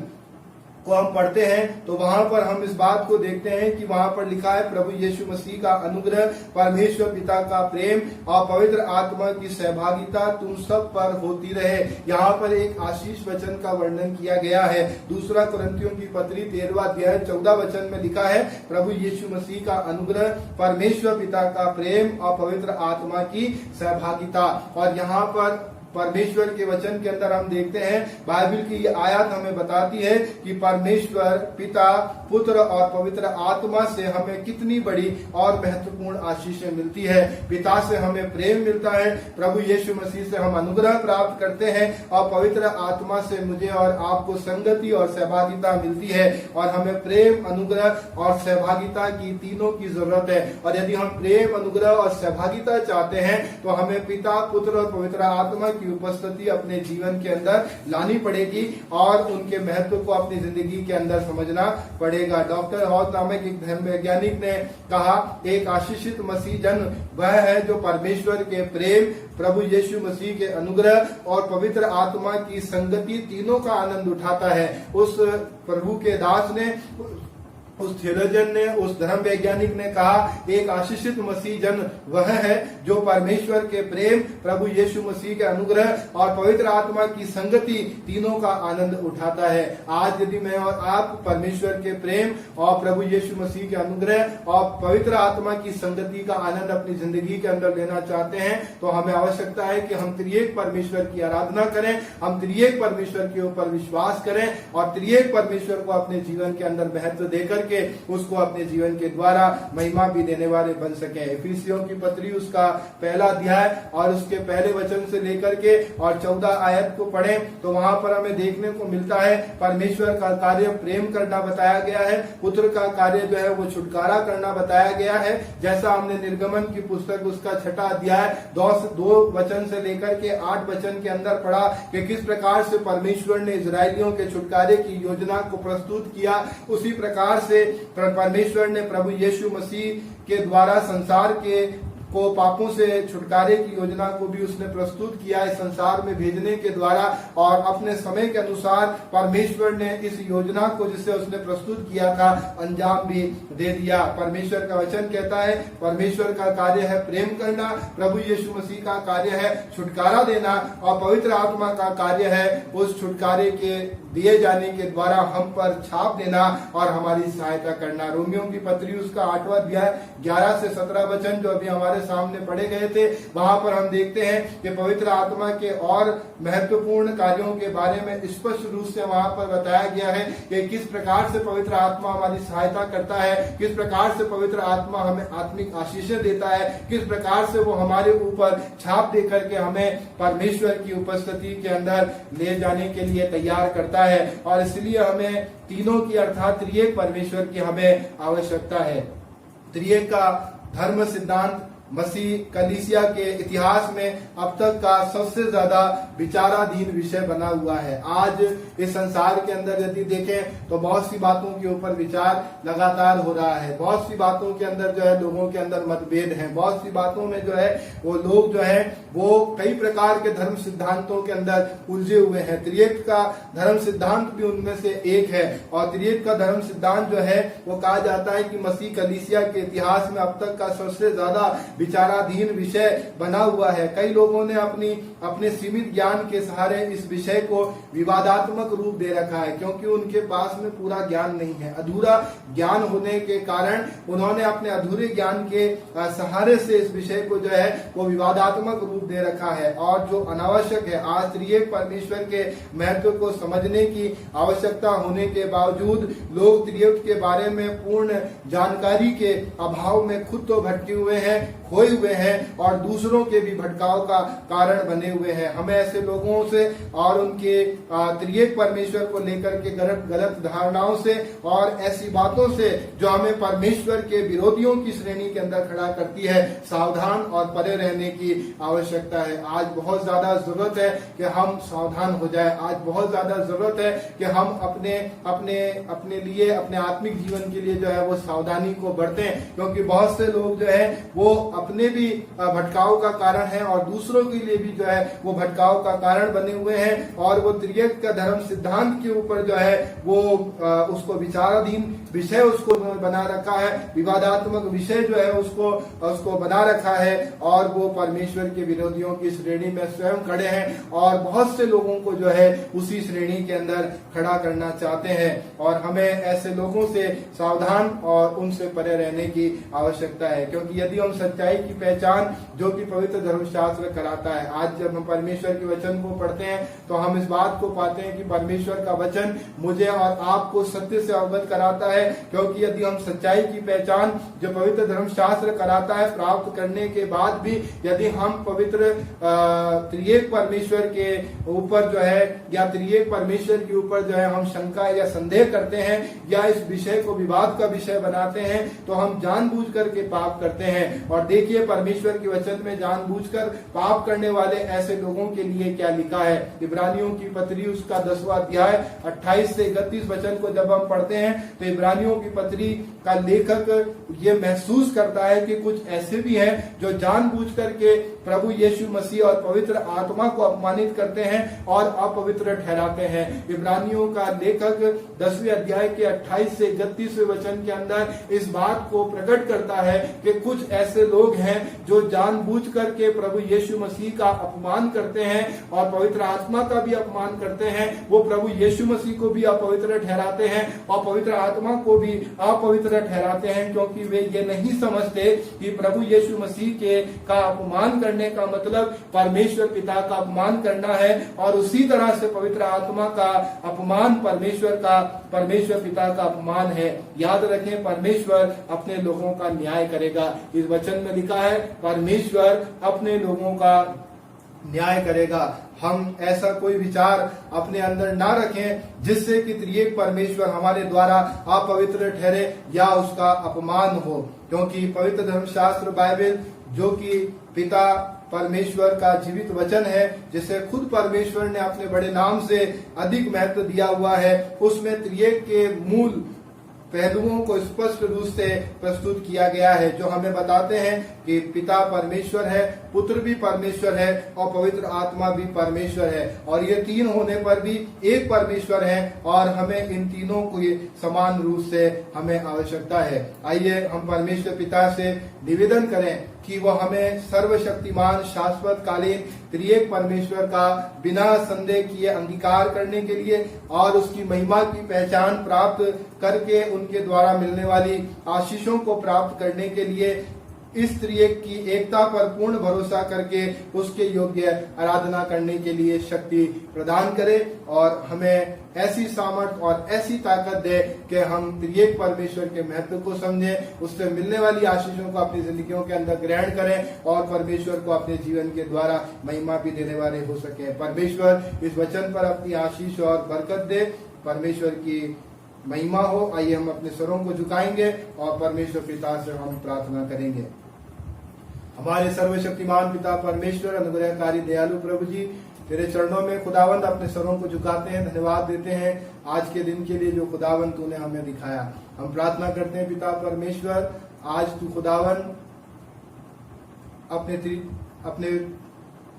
को हम पढ़ते हैं तो वहां पर हम इस बात को देखते हैं कि वहां पर लिखा है, प्रभु यीशु मसीह का अनुग्रह, परमेश्वर पिता का प्रेम और पवित्र आत्मा की सहभागिता तुम सब पर होती रहे। यहाँ पर एक आशीष वचन का वर्णन किया गया है। 2 कुरिन्थियों की पत्री 13वां अध्याय 14 वचन में लिखा है, प्रभु यीशु मसीह का अनुग्रह, परमेश्वर पिता का प्रेम और पवित्र आत्मा की सहभागिता। और यहाँ पर परमेश्वर के वचन के अंदर हम देखते हैं, बाइबल की ये आयत हमें बताती है कि परमेश्वर पिता, पुत्र और पवित्र आत्मा से हमें कितनी बड़ी और महत्वपूर्ण आशीषें मिलती है। पिता से हमें प्रेम मिलता है, प्रभु यीशु मसीह से हम अनुग्रह प्राप्त करते हैं और पवित्र आत्मा से मुझे और आपको संगति और सहभागिता मिलती है। और हमें प्रेम, अनुग्रह और सहभागिता की तीनों की जरूरत है। और यदि हम प्रेम, अनुग्रह और सहभागिता चाहते हैं तो हमें पिता, पुत्र और पवित्र आत्मा की उपस्थिति अपने जीवन के अंदर लानी पड़ेगी और उनके महत्व को अपनी जिंदगी के अंदर समझना पड़ेगा। डॉक्टर हॉथ नामक एक धर्म वैज्ञानिक ने कहा, एक आशीषित मसीह जन वह है जो परमेश्वर के प्रेम, प्रभु यीशु मसीह के अनुग्रह और पवित्र आत्मा की संगति तीनों का आनंद उठाता है। उस प्रभु के दास ने, उस थियोलॉजन ने, उस धर्म वैज्ञानिक ने कहा, एक आशीषित मसीह जन वह है जो परमेश्वर के प्रेम, प्रभु यीशु मसीह के अनुग्रह और पवित्र आत्मा की संगति तीनों का आनंद उठाता है। आज यदि मैं और आप परमेश्वर के प्रेम और प्रभु यीशु मसीह के अनुग्रह और पवित्र आत्मा की संगति का आनंद अपनी जिंदगी के अंदर लेना चाहते हैं तो हमें आवश्यकता है कि हम त्रिएक परमेश्वर की आराधना करें, हम त्रिएक परमेश्वर के ऊपर विश्वास करें और त्रिएक परमेश्वर को अपने जीवन के अंदर महत्व देकर के उसको अपने जीवन के द्वारा महिमा भी देने वाले बन सके। इफिसियों की पत्री उसका पहला अध्याय और उसके पहले वचन से लेकर के और 14 आयत को पढ़ें तो वहां पर हमें देखने को मिलता है परमेश्वर का कार्य प्रेम करना बताया गया है, पुत्र का कार्य जो है वो छुटकारा करना बताया गया है। जैसा हमने निर्गमन की पुस्तक उसका 6 अध्याय 2 वचन से लेकर के 8 वचन के अंदर पढ़ा कि किस प्रकार से परमेश्वर ने इजरायलियों के छुटकारे की योजना को प्रस्तुत किया, उसी प्रकार से परमेश्वर ने प्रभु यीशु मसीह के द्वारा संसार के को पापों से छुटकारे की योजना को भी उसने प्रस्तुत किया इस संसार में भेजने के द्वारा। और अपने समय के अनुसार परमेश्वर ने इस योजना को जिसे उसने प्रस्तुत किया था अंजाम भी दे दिया। परमेश्वर का वचन कहता है परमेश्वर का कार्य है प्रेम करना, प्रभु यीशु मसीह का कार्य है छुटकारा देना और पवित्र आत्मा का कार्य है उस छुटकारे के दिए जाने के द्वारा हम पर छाप देना और हमारी सहायता करना। रोमियों की पत्री उसका 8वां अध्याय 11 से 17 वचन जो अभी हमारे सामने पढ़े गए थे, वहां पर हम देखते हैं कि पवित्र आत्मा के और महत्वपूर्ण कार्यों के बारे में स्पष्ट रूप से वहां पर बताया गया है कि किस प्रकार से पवित्र आत्मा हमारी सहायता करता है, किस प्रकार से पवित्र आत्मा हमें आत्मिक आशीषें देता है, किस प्रकार से वो हमारे ऊपर छाप दे करके हमें परमेश्वर की उपस्थिति के अंदर ले जाने के लिए तैयार करता है। और इसलिए हमें तीनों की अर्थात त्रिएक परमेश्वर की हमें आवश्यकता है। त्रिएक का धर्म सिद्धांत मसीह कलीसिया के इतिहास में अब तक का सबसे ज्यादा विचाराधीन विषय बना हुआ है। आज इस संसार के अंदर यदि देखें तो बहुत सी बातों के ऊपर विचार लगातार हो रहा है, बहुत सी बातों के अंदर जो है लोगों के अंदर मतभेद है, बहुत सी बातों में जो है वो लोग जो है वो कई प्रकार के धर्म सिद्धांतों के अंदर उलझे हुए हैं। त्रिएक का धर्म सिद्धांत भी उनमें से एक है और त्रिएक का धर्म सिद्धांत जो है वो कहा जाता है कि मसीह कलीसिया के इतिहास में अब तक का सबसे ज्यादा विचाराधीन विषय बना हुआ है। कई लोगों ने अपने सीमित ज्ञान के सहारे इस विषय को विवादात्मक रूप दे रखा है क्योंकि उनके पास में पूरा ज्ञान नहीं है। अधूरा ज्ञान होने के कारण उन्होंने अपने अधूरे ज्ञान के सहारे से इस विषय को जो है वो विवादात्मक रूप दे रखा है और जो अनावश्यक है। आज त्रिएक परमेश्वर के महत्व को समझने की आवश्यकता होने के बावजूद लोग त्रिएक के बारे में पूर्ण जानकारी के अभाव में खुद तो भटके हुए हैं, खोए हुए हैं और दूसरों के भी भटकाव का कारण बने हुए हैं। हमें ऐसे लोगों से और उनके त्रिएक परमेश्वर को लेकर के गलत धारणाओं से और ऐसी बातों से जो हमें परमेश्वर के विरोधियों की श्रेणी के अंदर खड़ा करती है सावधान और परे रहने की आवश्यकता है। आज बहुत ज्यादा जरूरत है कि हम सावधान हो जाए। आज बहुत ज्यादा जरूरत है कि हम अपने लिए अपने आत्मिक जीवन के लिए जो है वो सावधानी को बरतें क्योंकि बहुत से लोग जो है वो अपने भी भटकाव का कारण है और दूसरों के लिए भी जो है वो भटकाव का कारण बने हुए हैं और वो त्रिएक का धर्म सिद्धांत के ऊपर जो है वो उसको विचाराधीन विषय उसको बना रखा है, विवादात्मक विषय जो है उसको बना रखा है और वो परमेश्वर के विरोधियों की श्रेणी में स्वयं खड़े हैं और बहुत से लोगों को जो है उसी श्रेणी के अंदर खड़ा करना चाहते हैं। और हमें ऐसे लोगों से सावधान और उनसे परे रहने की आवश्यकता है क्योंकि यदि हम सच्चाई सच्चाई की पहचान जो कि पवित्र धर्मशास्त्र कराता है। आज जब हम परमेश्वर के वचन को पढ़ते हैं तो हम इस बात को पाते हैं कि परमेश्वर का वचन मुझे और आपको सत्य से अवगत कराता है, क्योंकि यदि हम सच्चाई की पहचान जो पवित्र धर्मशास्त्र कराता है प्राप्त करने के बाद भी यदि हम पवित्र त्रिएक परमेश्वर के ऊपर जो है या त्रिएक परमेश्वर के ऊपर जो है हम शंका या संदेह करते हैं या इस विषय को विवाद का विषय बनाते हैं तो हम जानबूझ करके पाप करते हैं। और देखिए परमेश्वर के वचन में जानबूझकर पाप करने वाले ऐसे लोगों के लिए क्या लिखा है। इब्रानियों की पत्री उसका 10वां अध्याय 28 से 31 वचन को जब हम पढ़ते हैं तो इब्रानियों की पत्री का लेखक ये महसूस करता है कि कुछ ऐसे भी हैं जो जानबूझ करके प्रभु यीशु मसीह और पवित्र आत्मा को अपमानित करते हैं और अपवित्र ठहराते हैं। इब्रानियों का लेखक 10वें अध्याय के 28 से 31वें वचन के अंदर इस बात को प्रकट करता है कि कुछ ऐसे लोग हैं जो जानबूझ करके प्रभु यीशु मसीह का अपमान करते हैं और पवित्र आत्मा का भी अपमान करते हैं। वो प्रभु यीशु मसीह को भी अपवित्र ठहराते हैं और पवित्र आत्मा को भी अपवित्र ठहराते हैं, क्योंकि वे ये नहीं समझते कि प्रभु यीशु मसीह के का अपमान करने का मतलब परमेश्वर पिता का अपमान करना है और उसी तरह से पवित्र आत्मा का अपमान परमेश्वर पिता का अपमान है। याद रखें परमेश्वर अपने लोगों का न्याय करेगा। इस वचन में लिखा है परमेश्वर अपने लोगों का न्याय करेगा। हम ऐसा कोई विचार अपने अंदर ना रखें जिससे कि त्रिएक परमेश्वर हमारे द्वारा अपवित्र ठहरे या उसका अपमान हो, क्योंकि पवित्र धर्मशास्त्र बाइबल जो कि पिता परमेश्वर का जीवित वचन है, जिसे खुद परमेश्वर ने अपने बड़े नाम से अधिक महत्व दिया हुआ है, उसमें त्रिएक के मूल पहलुओं को स्पष्ट रूप से प्रस्तुत किया गया है, जो हमें बताते हैं कि पिता परमेश्वर है, पुत्र भी परमेश्वर है और पवित्र आत्मा भी परमेश्वर है और ये तीन होने पर भी एक परमेश्वर है और हमें इन तीनों को समान रूप से हमें आवश्यकता है। आइए हम परमेश्वर पिता से निवेदन करें कि वह हमें सर्वशक्तिमान शाश्वत कालीन त्रिएक परमेश्वर का बिना संदेह किए अंगीकार करने के लिए और उसकी महिमा की पहचान प्राप्त करके उनके द्वारा मिलने वाली आशीषों को प्राप्त करने के लिए इस त्रिएक की एकता पर पूर्ण भरोसा करके उसके योग्य आराधना करने के लिए शक्ति प्रदान करे और हमें ऐसी सामर्थ और ऐसी ताकत दे कि हम त्रिएक परमेश्वर के महत्व को समझें, उससे मिलने वाली आशीषों को अपनी जिंदगियों के अंदर ग्रहण करें और परमेश्वर को अपने जीवन के द्वारा महिमा भी देने वाले हो सके। परमेश्वर इस वचन पर अपनी आशीष और बरकत दे, परमेश्वर की महिमा हो। आइए हम अपने स्वरों को झुकाएंगे और परमेश्वर पिता से हम प्रार्थना करेंगे। हमारे सर्वशक्तिमान पिता परमेश्वर अनुग्रहकारी दयालु प्रभु जी, तेरे चरणों में खुदावंद अपने स्वरों को झुकाते हैं, धन्यवाद देते हैं आज के दिन के लिए जो खुदावंद तूने हमें दिखाया। हम प्रार्थना करते हैं पिता परमेश्वर, आज तू खुदावंद अपने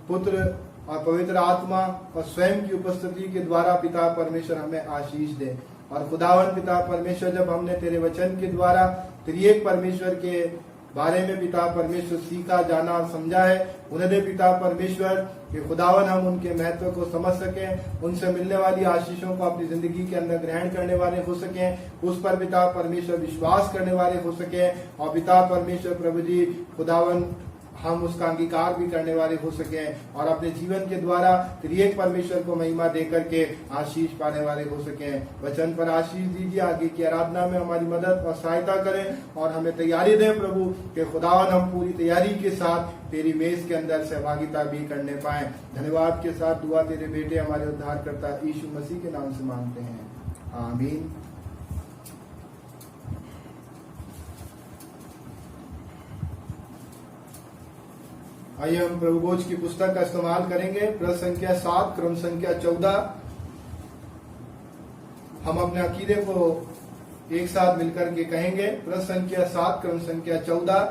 पुत्र और पवित्र आत्मा और स्वयं की उपस्थिति के द्वारा पिता परमेश्वर हमें आशीष दे। और खुदावंद पिता परमेश्वर, जब हमने तेरे वचन के द्वारा त्रिएक परमेश्वर के बारे में पिता परमेश्वर सीखा, जाना और समझा है, उन्हें पिता परमेश्वर कि खुदावन हम उनके महत्व को समझ सकें, उनसे मिलने वाली आशीषों को अपनी जिंदगी के अंदर ग्रहण करने वाले हो सकें, उस पर पिता परमेश्वर विश्वास करने वाले हो सकें और पिता परमेश्वर प्रभु जी खुदावन हम उसका अंगीकार भी करने वाले हो सके और अपने जीवन के द्वारा त्रिएक परमेश्वर को महिमा देकर के आशीष पाने वाले हो सके। वचन पर आशीष दीजिए, आगे की आराधना में हमारी मदद और सहायता करें और हमें तैयारी दें प्रभु कि खुदावन हम पूरी तैयारी के साथ तेरी मेज के अंदर सहभागिता भी करने पाए। धन्यवाद के साथ दुआ तेरे बेटे हमारे उद्धारकर्ता यीशु मसीह के नाम से मांगते हैं, आमीन। आइए हम प्रभु भोज की पुस्तक का इस्तेमाल करेंगे, पृष्ठ संख्या 7 क्रम संख्या 14। हम अपने अकीदे को एक साथ मिलकर के कहेंगे, पृष्ठ संख्या 7 क्रम संख्या 14।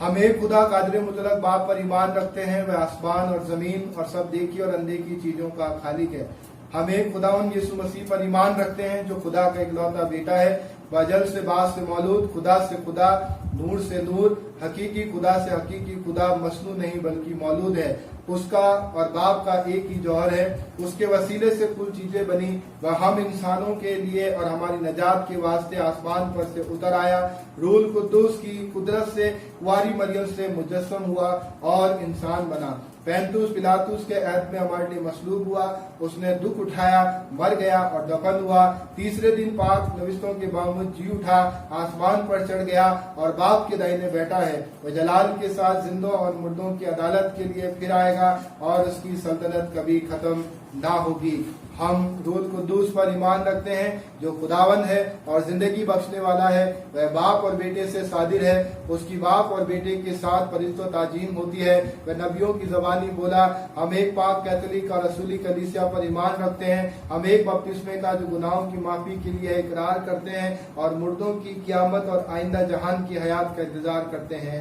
हम एक खुदा कादिर मुतलक बाप पर ईमान रखते हैं, वह आसमान और जमीन और सब देखी और अनदेखी चीजों का खालिक है। हम एक खुदावन यीशु मसीह पर ईमान रखते हैं जो खुदा का इकलौता बेटा है, व जल से बास से मौलूद, खुदा से खुदा, नूर से नूर, हकीकी खुदा से हकीकी खुदा, मसनू नहीं बल्कि मौलूद है। उसका और बाप का एक ही जौहर है। उसके वसीले से कुल चीजें बनी। वह हम इंसानों के लिए और हमारी नजात के वास्ते आसमान पर से उतर आया। रूल कुद्दूस की कुदरत से कुंवारी मरियम से मुजस्सम हुआ और इंसान बना। पैंतुस पिलातुस के ऐद में हमारे लिए मसलूब हुआ। उसने दुख उठाया, मर गया और दफन हुआ। तीसरे दिन पाक नविस्तों के बावजूद जी उठा, आसमान पर चढ़ गया और बाप के दाहिने बैठा है। वह जलाल के साथ जिंदों और मुर्दों की अदालत के लिए फिर आएगा और उसकी सल्तनत कभी खत्म ना होगी। हम रूह कुद्दूस पर ईमान रखते हैं जो खुदावन है और जिंदगी बख्शने वाला है। वह बाप और बेटे से सादिर है। उसकी बाप और बेटे के साथ फरिश्तों ताजीम होती है। वह नबियों की जबानी बोला। हम एक पाक कैथोलिक और रसूली कलीसिया पर ईमान रखते हैं। हम एक बपतिस्मे का जो गुनाहों की माफी के लिए इकरार करते हैं और मुर्दों की कियामत और आइंदा जहान की हयात का इंतजार करते हैं।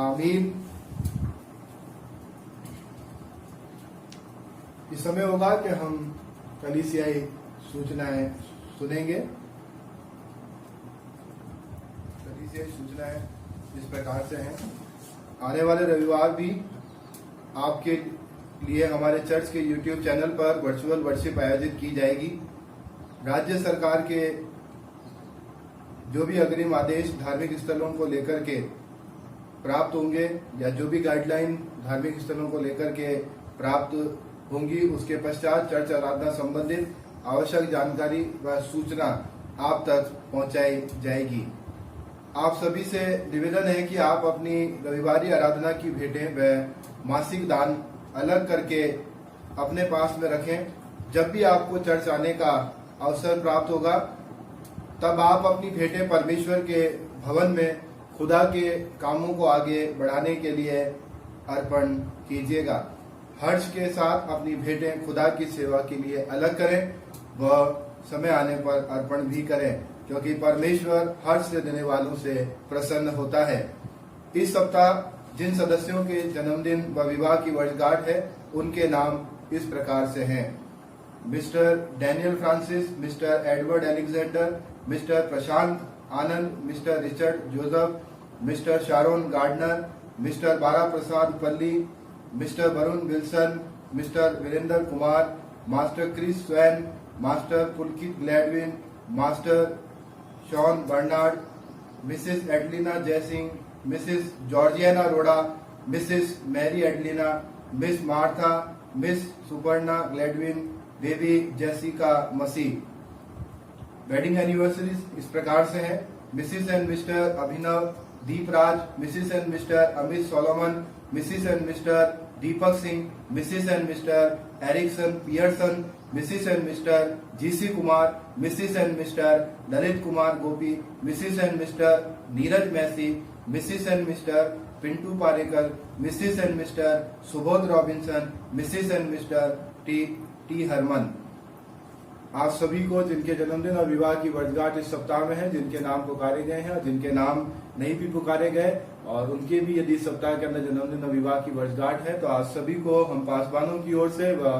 आमीन। इस समय होगा कि हम कलीसियाई सूचनाएं सुनेंगे। कलीसियाई सूचनाएं इस प्रकार से हैं। आने वाले रविवार भी आपके लिए हमारे चर्च के YouTube चैनल पर वर्चुअल वर्शिप आयोजित की जाएगी। राज्य सरकार के जो भी अग्रिम आदेश धार्मिक स्थलों को लेकर के प्राप्त होंगे या जो भी गाइडलाइन धार्मिक स्थलों को लेकर के प्राप्त होंगी, उसके पश्चात चर्च आराधना संबंधित आवश्यक जानकारी व सूचना आप तक पहुंचाई जाएगी। आप सभी से निवेदन है कि आप अपनी रविवारी आराधना की भेंटें व मासिक दान अलग करके अपने पास में रखें। जब भी आपको चर्च आने का अवसर प्राप्त होगा, तब आप अपनी भेंटें परमेश्वर के भवन में खुदा के कामों को आगे बढ़ाने के लिए अर्पण कीजिएगा। हर्ष के साथ अपनी भेंटें खुदा की सेवा के लिए अलग करें व समय आने पर अर्पण भी करें, क्योंकि परमेश्वर हर्ष से देने वालों से प्रसन्न होता है। इस सप्ताह जिन सदस्यों के जन्मदिन व विवाह की वर्षगांठ है, उनके नाम इस प्रकार से हैं: mister Daniel Francis, mister Edward Alexander, mister Prashant Anand, mister Richard Joseph, mister Sharon Gardner, mister Bara Prasad Palli, mister Varun Wilson, mister Virendra Kumar, master Chris Swain, master Pulkit Gladwin, master Shaun Bernard, missus Adelina Jaisingh, missus Georgiana Rhoda, missus Mary Adelina, miss Martha, miss Suparna Gladwin, baby Jessica Masih. Wedding anniversaries इस प्रकार से हैं: missus and mister Abhinav Deepraj, missus and mister Amit Solomon, Mrs and Mr Deepak Singh, Mrs and Mr Ericsson Pearson, Mrs and Mr G C Kumar, Mrs and Mr Lalit Kumar Gopi, Mrs and Mr Neeraj Massey, Mrs and Mr Pintu Parekar, Mrs and Mr Subodh Robinson, Mrs and Mr T Harman. आप सभी को जिनके जन्मदिन और विवाह की वर्षगांठ इस सप्ताह में है, जिनके नाम पुकारे गए हैं और जिनके नाम नहीं भी पुकारे गए और उनके भी यदि सप्ताह के अंदर जन्मदिन और विवाह की वर्षगांठ है, तो आप सभी को हम पासवानों की ओर से व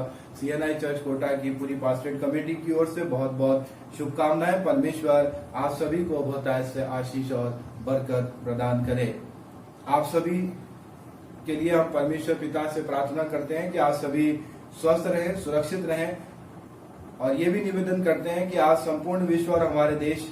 CNI चर्च कोटा की पूरी पास्टरेट कमेटी की ओर से बहुत बहुत शुभकामनाएं। परमेश्वर आप सभी को बहुतायत से आशीष और बरकत प्रदान करे। आप सभी के लिए हम परमेश्वर पिता से प्रार्थना करते हैं कि आप सभी स्वस्थ रहें, सुरक्षित रहें और ये भी निवेदन करते हैं कि आज संपूर्ण विश्व और हमारे देश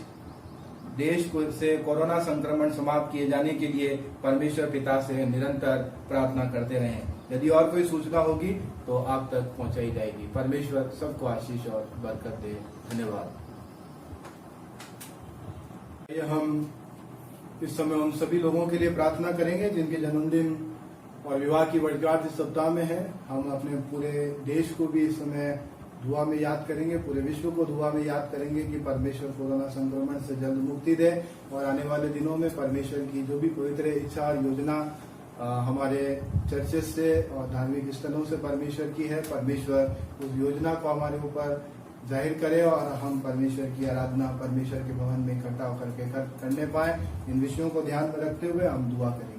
से कोरोना संक्रमण समाप्त किए जाने के लिए परमेश्वर पिता से निरंतर प्रार्थना करते रहें। यदि और कोई सूचना होगी तो आप तक पहुंचाई जाएगी। परमेश्वर सबको आशीष और बरकत दे। धन्यवाद। हम इस समय उन सभी लोगों के लिए प्रार्थना करेंगे जिनके जन्मदिन और विवाह की वर्षगांठ इस सप्ताह में है। हम अपने पूरे देश को भी इस समय दुआ में याद करेंगे, पूरे विश्व को दुआ में याद करेंगे कि परमेश्वर कोरोना संक्रमण से जल्द मुक्ति दे और आने वाले दिनों में परमेश्वर की जो भी पवित्र इच्छा और योजना हमारे चर्चेस से और धार्मिक स्थलों से परमेश्वर की है, परमेश्वर उस योजना को हमारे ऊपर जाहिर करे और हम परमेश्वर की आराधना परमेश्वर के भवन में इकट्ठा होकर करने पाए। इन विषयों को ध्यान में रखते हुए हम दुआ करेंगे।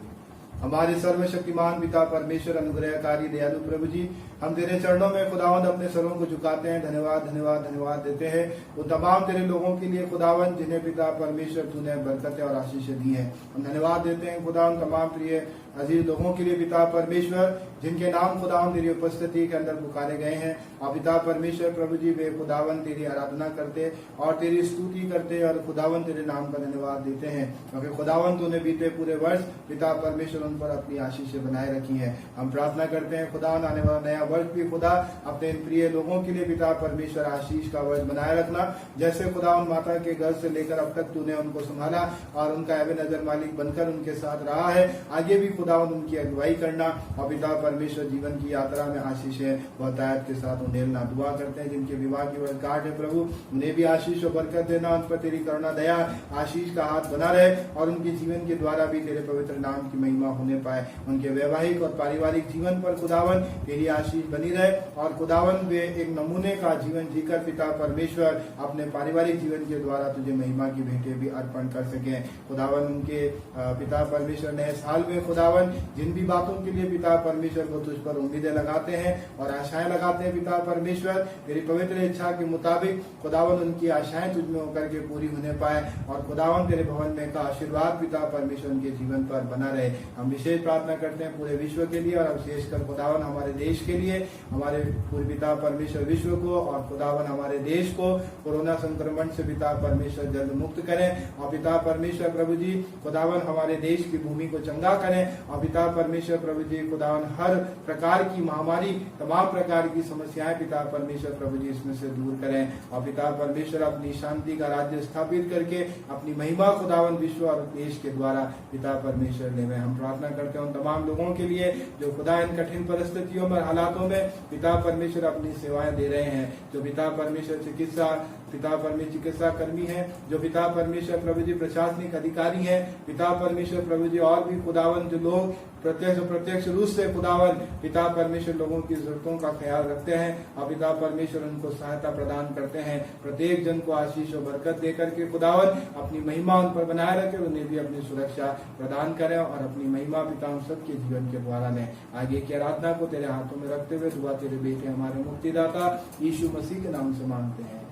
हमारे सर्वशक्तिमान पिता परमेश्वर, अनुग्रहकारी दयालु प्रभु जी, हम तेरे चरणों में खुदावंद अपने सरों को झुकाते हैं, धन्यवाद धन्यवाद धन्यवाद देते हैं उन तमाम तेरे लोगों के लिए खुदावंद जिन्हें पिता परमेश्वर तूने बरकतें और आशीषें दी हैं। हम धन्यवाद देते हैं खुदावंद तमाम प्रिय अजीज लोगों के लिए पिता परमेश्वर जिनके नाम खुदावंद तेरी उपस्थिति के अंदर पुकारे गए हैं। और पिता परमेश्वर प्रभु जी वे खुदावंद तेरी आराधना करते और तेरी स्तुति करते और खुदावंद तेरे नाम का धन्यवाद देते हैं, क्योंकि खुदावंद तूने बीते पूरे वर्ष पिता परमेश्वर उन पर अपनी आशीषें बनाए रखी है। हम प्रार्थना करते हैं खुदावंद आने वाला नया वर्ष भी खुदा अपने इन प्रिय लोगों के लिए पिता परमेश्वर आशीष का वर्ष बनाए रखना। जैसे खुदावंद माता के घर से लेकर अब तक तूने उनको संभाला और उनका एवं नजर मालिक बनकर उनके साथ रहा है, आगे भी खुदावंद उनकी अगुवाई करना और पिता परमेश्वर जीवन की यात्रा में आशीषें बहुतायत के साथ उन्हेलना। दुआ करते हैं जिनके विवाह की वर्षगांठ है प्रभु उन्हें भी आशीष और बरकत देना, उन पर तेरी करुणा दया आशीष का हाथ बना रहे और उनके जीवन के द्वारा भी तेरे पवित्र नाम की महिमा होने पाए। उनके वैवाहिक और पारिवारिक जीवन पर खुदावन तेरी आशीष बनी रहे और खुदावन वे एक नमूने का जीवन जीकर पिता परमेश्वर अपने पारिवारिक जीवन के द्वारा तुझे महिमा की भेंटें भी अर्पण कर सके। खुदावन उनके पिता परमेश्वर नए साल में खुदावन जिन भी बातों के लिए पिता परमेश्वर को तुझ पर उम्मीदें लगाते हैं और आशाएं लगाते हैं पिता परमेश्वर तेरी पवित्र इच्छा के मुताबिक खुदावन उनकी आशाएं तुझ में होकर के पूरी होने पाए और खुदावन तेरे भवन में का आशीर्वाद पिता परमेश्वर उनके जीवन पर बना रहे। हम विशेष प्रार्थना करते हैं पूरे विश्व के लिए और विशेषकर खुदावन हमारे देश के लिए, हमारे पूरे पिता परमेश्वर विश्व को और खुदावन हमारे देश को कोरोना संक्रमण से पिता परमेश्वर जल्द मुक्त करें और पिता परमेश्वर प्रभु जी खुदावन हमारे देश की भूमि को चंगा करें और पिता परमेश्वर प्रभु जी खुदावन हर प्रकार की महामारी तमाम प्रकार की समस्याएं पिता परमेश्वर प्रभु जी इसमें से दूर करें और पिता परमेश्वर अपनी शांति का राज्य स्थापित करके अपनी महिमा खुदावन विश्व और देश के द्वारा पिता परमेश्वर ले। हम प्रार्थना करते हैं उन तमाम लोगों के लिए जो खुदा इन कठिन परिस्थितियों में हालातों में पिता परमेश्वर अपनी सेवाएं दे रहे हैं, जो पिता परमेश्वर चिकित्सा कर्मी हैं, जो पिता परमेश्वर प्रभु जी प्रशासनिक अधिकारी हैं, पिता परमेश्वर प्रभु जी और भी खुदावन जो लोग प्रत्यक्ष रूप से खुदावन पिता परमेश्वर लोगों की जरूरतों का ख्याल रखते हैं और पिता परमेश्वर उनको सहायता प्रदान करते हैं। प्रत्येक जन को आशीष और बरकत देकर के खुदावन अपनी महिमा उन पर बनाए रखे, उन्हें भी अपनी सुरक्षा प्रदान करें और अपनी महिमा पिता हम सबके जीवन के द्वारा लें। आगे की आराधना को तेरे हाथों में रखते हुए दुआ तेरे बेटे हमारे मुक्तिदाता यीशु मसीह के नाम से मांगते हैं,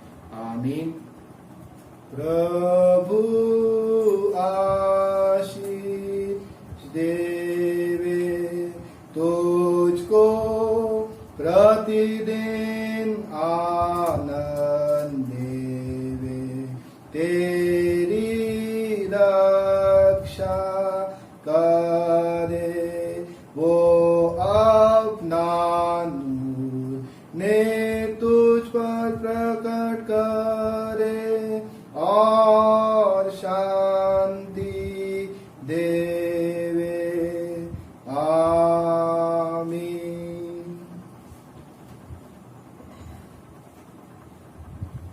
आमीन। प्रभु आशीष देवे तुझको प्रतिदिन आनंद देवे, तेरी रक्षा करे वो अपना नूर ने तुझ पर प्रकट करे और शांति देवे, आमीन।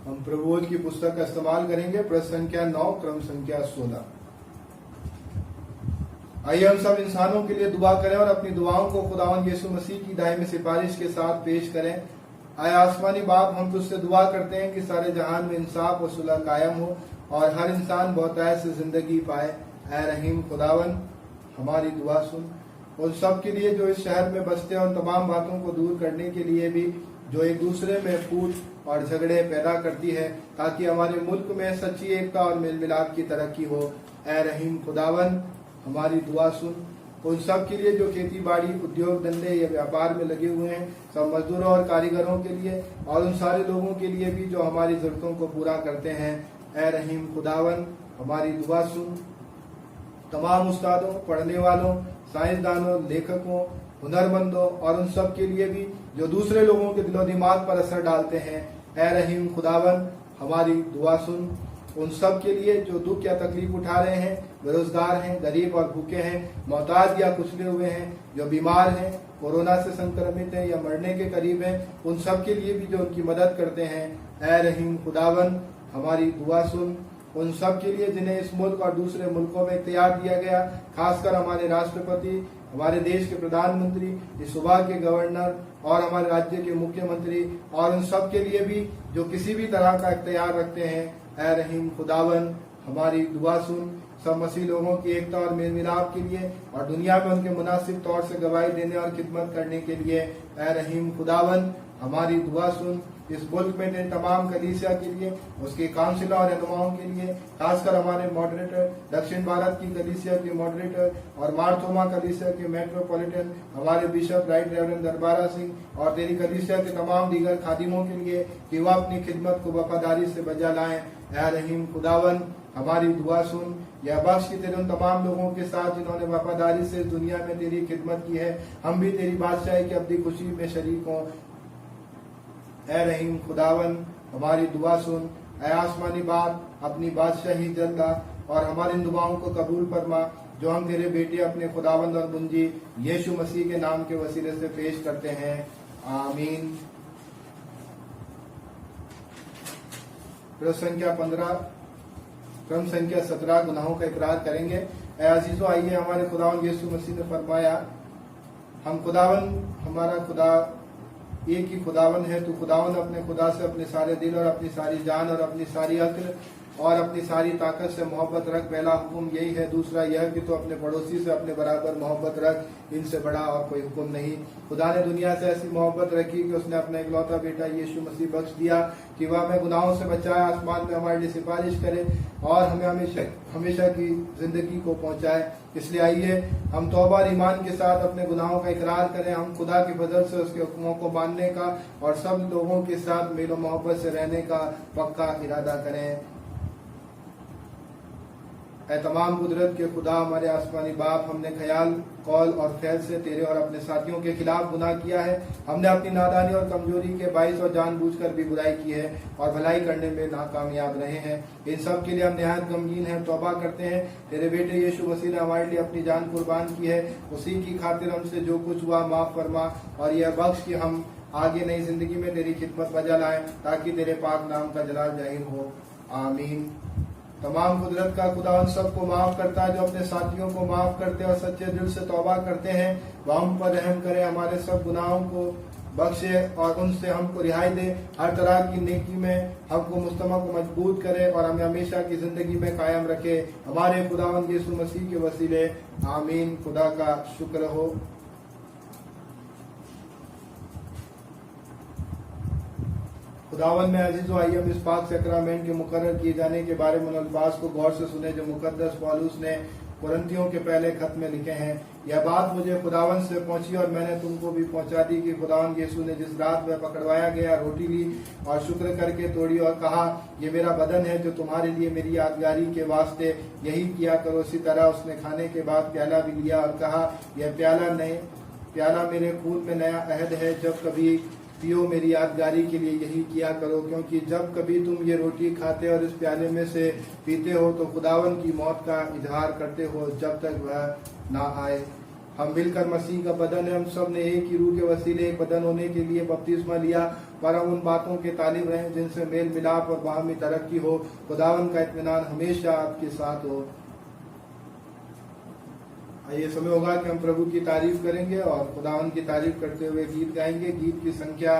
हम प्रभुओं की पुस्तक का इस्तेमाल करेंगे, पृष्ठ संख्या 9 क्रम संख्या 16। आइए हम सब इंसानों के लिए दुआ करें और अपनी दुआओं को खुदावंद यीशु मसीह की दाहिनी सिफारिश के साथ पेश करें। आए आसमानी बाप, हम तुझसे दुआ करते हैं कि सारे जहान में इंसाफ और सुलह कायम हो और हर इंसान बहुतायत से जिंदगी पाए। ऐ रहीम खुदावन हमारी दुआ सुन। उन सब के लिए जो इस शहर में बसते हैं, उन तमाम बातों को दूर करने के लिए भी जो एक दूसरे में फूट और झगड़े पैदा करती है, ताकि हमारे मुल्क में सच्ची एकता और मेल मिलाप की तरक्की हो। ऐ रहीम खुदावन हमारी दुआ सुन। उन सब के लिए जो खेती बाड़ी उद्योग धंधे या व्यापार में लगे हुए हैं, सब मजदूरों और कारीगरों के लिए और उन सारे लोगों के लिए भी जो हमारी जरूरतों को पूरा करते हैं। ऐ रहीम खुदावन हमारी दुआ सुन। तमाम उस्तादों, पढ़ने वालों, साइंसदानों, लेखकों, हुनरमंदों और उन सब के लिए भी जो दूसरे लोगों के दिलो दिमाग पर असर डालते हैं। ऐ रहीम खुदावन हमारी दुआ सुन। उन सब के लिए जो दुख या तकलीफ उठा रहे हैं, बेरोजगार हैं, गरीब और भूखे हैं, मोहताज या कुचले हुए हैं, जो बीमार हैं, कोरोना से संक्रमित हैं या मरने के करीब हैं, उन सब के लिए भी जो उनकी मदद करते हैं। ऐ रहीम खुदावन हमारी दुआ सुन। उन सब के लिए जिन्हें इस मुल्क और दूसरे मुल्कों में इख्तियार दिया गया, खासकर हमारे राष्ट्रपति, हमारे देश के प्रधानमंत्री, इस सूबा के गवर्नर और हमारे राज्य के मुख्यमंत्री और उन सब के लिए भी जो किसी भी तरह का इख्तियार रखते हैं। ऐ रहीम खुदावन हमारी दुआ सुन। सब मसीह लोगों की एकता और मेल मिलाप के लिए और दुनिया में उनके मुनासिब तौर से गवाही देने और खिदमत करने के लिए ऐ रहीम खुदावन हमारी दुआ सुन। इस मुल्क में तेरे तमाम कलीसिया के लिए, उसके काउंसिलर और रहनुमाओं के लिए, खासकर हमारे मॉडरेटर, दक्षिण भारत की कलीसिया के मॉडरेटर और मारथोमा कलीसिया के मेट्रोपॉलिटन, हमारे बिशप राइट रेवरेंड दरबारा सिंह और तेरी कलीसिया के तमाम दीगर खादिमों के लिए कि वह अपनी खिदमत को वफादारी से बजा लाएं। ऐ रहीम खुदावन हमारी दुआ सुन। यह बख्श की तेरे उन तमाम लोगों के साथ जिन्होंने वफादारी से दुनिया में तेरी खिदमत की है, हम भी तेरी बादशाही की अपनी खुशी में शरीक हों। ऐ रहीम खुदावन हमारी दुआ सुन। ऐ आसमानी बाप अपनी बादशाही जल्द ला और हमारी इन दुआओं को कबूल फरमा जो हम तेरे बेटे अपने खुदावंद और मुंजी यीशु मसीह के नाम के वसीले से पेश करते हैं। आमीन। क्रम संख्या 17 गुनाहों का इकरार करेंगे। ऐ अजीजों आइए, हमारे खुदावन यीशु मसीह ने फरमाया, हम खुदावन, हमारा खुदा एक ही खुदावन है। तू खुदावन अपने खुदा से अपने सारे दिल और अपनी सारी जान और अपनी सारी अक्ल और अपनी सारी ताकत से मोहब्बत रख। पहला हुक्म यही है। दूसरा यह कि तू अपने पड़ोसी से अपने बराबर मोहब्बत रख, इनसे बड़ा और कोई हुक्म नहीं। खुदा ने दुनिया से ऐसी मोहब्बत रखी कि उसने अपना इकलौता बेटा यीशु मसीह बख्श दिया कि वह हमें गुनाहों से बचाए, आसमान में हमारे लिए सिफारिश करे और हमें हमेशा की जिंदगी को पहुंचाए। इसलिए आइए हम तौबा और ईमान के साथ अपने गुनाहों का इकरार करें। हम खुदा के फजल से उसके हुक्मों को मानने का और सब लोगों के साथ मेल मोहब्बत से रहने का पक्का इरादा करें। ऐ तमाम कुदरत के खुदा हमारे आसमानी बाप, हमने ख्याल, कौल और फैल से तेरे और अपने साथियों के खिलाफ गुनाह किया है। हमने अपनी नादानी और कमजोरी के बाइस और जानबूझकर भी बुराई की है और भलाई करने में नाकामयाब रहे हैं। इन सब के लिए हम निहायत गमगीन हैं, तौबा करते हैं। तेरे बेटे यीशु मसीह ने हमारे लिए अपनी जान कुर्बान की है। उसी की खातिर हमसे जो कुछ हुआ माफ फरमा और यह बख्श कि हम आगे नई जिंदगी में तेरी खिदमत बजा लाएं ताकि तेरे पाक नाम का जलाल जाहिर हो। आमीन। तमाम कुदरत का खुदा उन सबको माफ करता है जो अपने साथियों को माफ करते हैं और सच्चे दिल से तौबा करते हैं। वह हम पर रहम करे, हमारे सब गुनाहों को बख्शे और उनसे हमको रिहाई दे। हर तरह की नेकी में हमको मुस्तमा को मजबूत करे और हमें हमेशा की जिंदगी में कायम रखे। हमारे खुदावंद यीशु मसीह के वसीले आमीन। खुदा का शुक्र हो। खुदावन में अजीजों आइए हम इस पाक सैक्रामेंट के मुकर्रर किए जाने के बारे में अल्फाज को गौर से सुने जो मुकद्दस पौलुस ने कुरिन्थियों के पहले खत में लिखे हैं। यह बात मुझे खुदावन से पहुंची और मैंने तुमको भी पहुंचा दी कि खुदावन यीशु ने जिस रात में पकड़वाया गया रोटी ली और शुक्र करके तोड़ी और कहा, ये मेरा बदन है जो तुम्हारे लिए मेरी यादगारी के वास्ते यही किया करो। इसी तरह उसने खाने के बाद प्याला भी लिया और कहा, यह प्याला मेरे खून में नया अहद है, जब कभी पियो मेरी यादगारी के लिए यही किया करो। क्योंकि जब कभी तुम ये रोटी खाते और इस प्याले में से पीते हो तो खुदावन की मौत का इजहार करते हो जब तक वह ना आए। हम मिलकर मसीह का बदन है। हम सब ने एक ही रूह के वसीले एक बदन होने के लिए बपतिस्मा लिया, पर हम उन बातों के तालिब रहे जिनसे मेल मिलाप और बाहमी तरक्की हो। खुदावन का इत्मीनान हमेशा आपके साथ हो। ये समय होगा कि हम प्रभु की तारीफ करेंगे और खुदावन की तारीफ करते हुए गीत गाएंगे। गीत की संख्या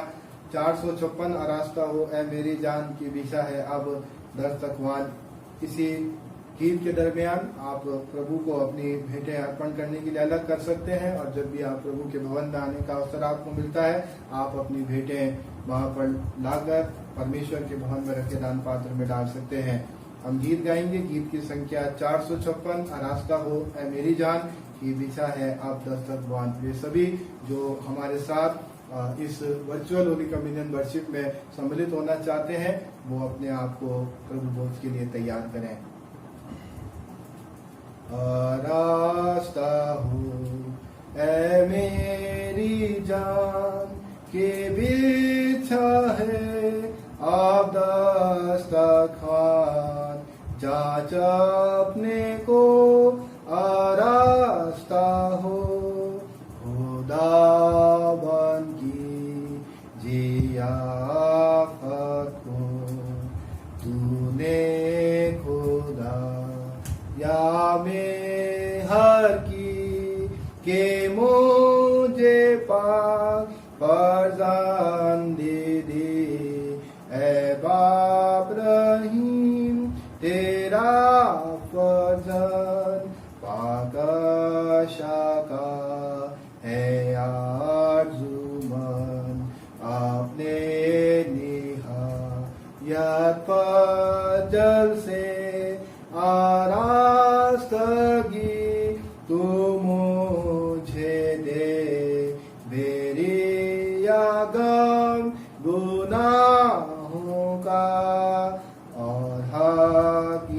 456 आरास्ता हो ऐ मेरी जान की दिशा है अब दस्तकवान। इसी गीत के दरमियान आप प्रभु को अपनी भेंटें अर्पण करने के लिए अलग कर सकते हैं और जब भी आप प्रभु के भवन में आने का अवसर आपको मिलता है आप अपनी भेंटें वहां पर लाकर परमेश्वर के भवन में रखे दान पात्र में डाल सकते हैं। हम गीत गाएंगे। गीत की संख्या 456 आरास्ता हो ऐ मेरी जान की दिशा है आप दस्तकवान। वे सभी जो हमारे साथ इस वर्चुअल होली कम्युनियन वर्शिप में सम्मिलित होना चाहते हैं वो अपने आप को प्रभु भोज के लिए तैयार करें। रास्ता हो ऐ मेरी जान के बिछा है आप दस्तकवान। जांच अपने को आरास्ता हो खुदावन की जियाफत को तूने खुदा या में हर की के मुझे पाक फरजान दे दे ऐ बाप रहीम तेरा भजन पाक शाखा है आरजुमन आपने निहायत जल से आरास्तगी तू मुझे दे मेरी आगम गुनाहों का और हाकिमान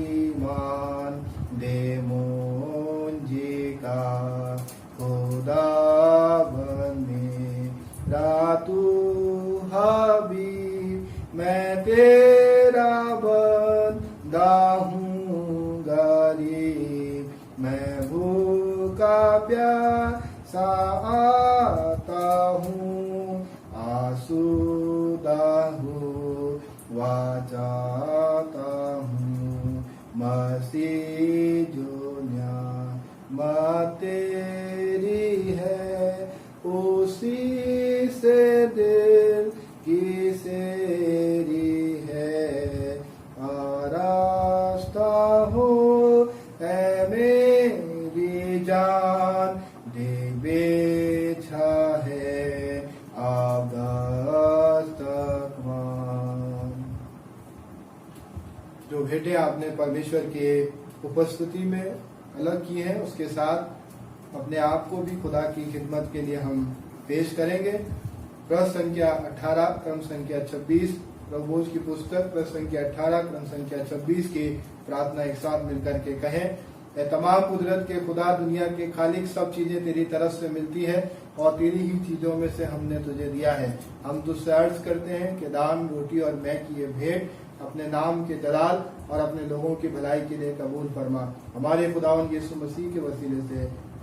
दे मुझे का खुदा मेरा तू हबीब मैं तेरा बंदा हूँ गरीब मैं भूखा प्यासा आता हूँ आसूदा हूँ वाचाता हूँ मसीह जो न्यामत तेरी है उसी से दिल की सेरी है आरास्ता हो है मेरी जान दे बेचा है आगस्तकमान। जो भेंटें आपने परमेश्वर के उपस्थिति में अलग की हैं उसके साथ अपने आप को भी खुदा की खिदमत के लिए हम पेश करेंगे। प्रश्न संख्या 18 क्रम संख्या 26 प्रभुज की पुस्तक प्रश्न संख्या 18 क्रम संख्या 26 की प्रार्थना एक साथ मिलकर के कहें। ए तमाम कुदरत के खुदा दुनिया के खालिक सब चीजें तेरी तरफ से मिलती है और तेरी ही चीजों में से हमने तुझे दिया है। हम तुझसे अर्ज करते हैं कि दान रोटी और मैं की ये भेंट अपने नाम के जलाल और अपने लोगों की भलाई के लिए कबूल फरमा। हमारे खुदावन यीशु मसीह के वसीले से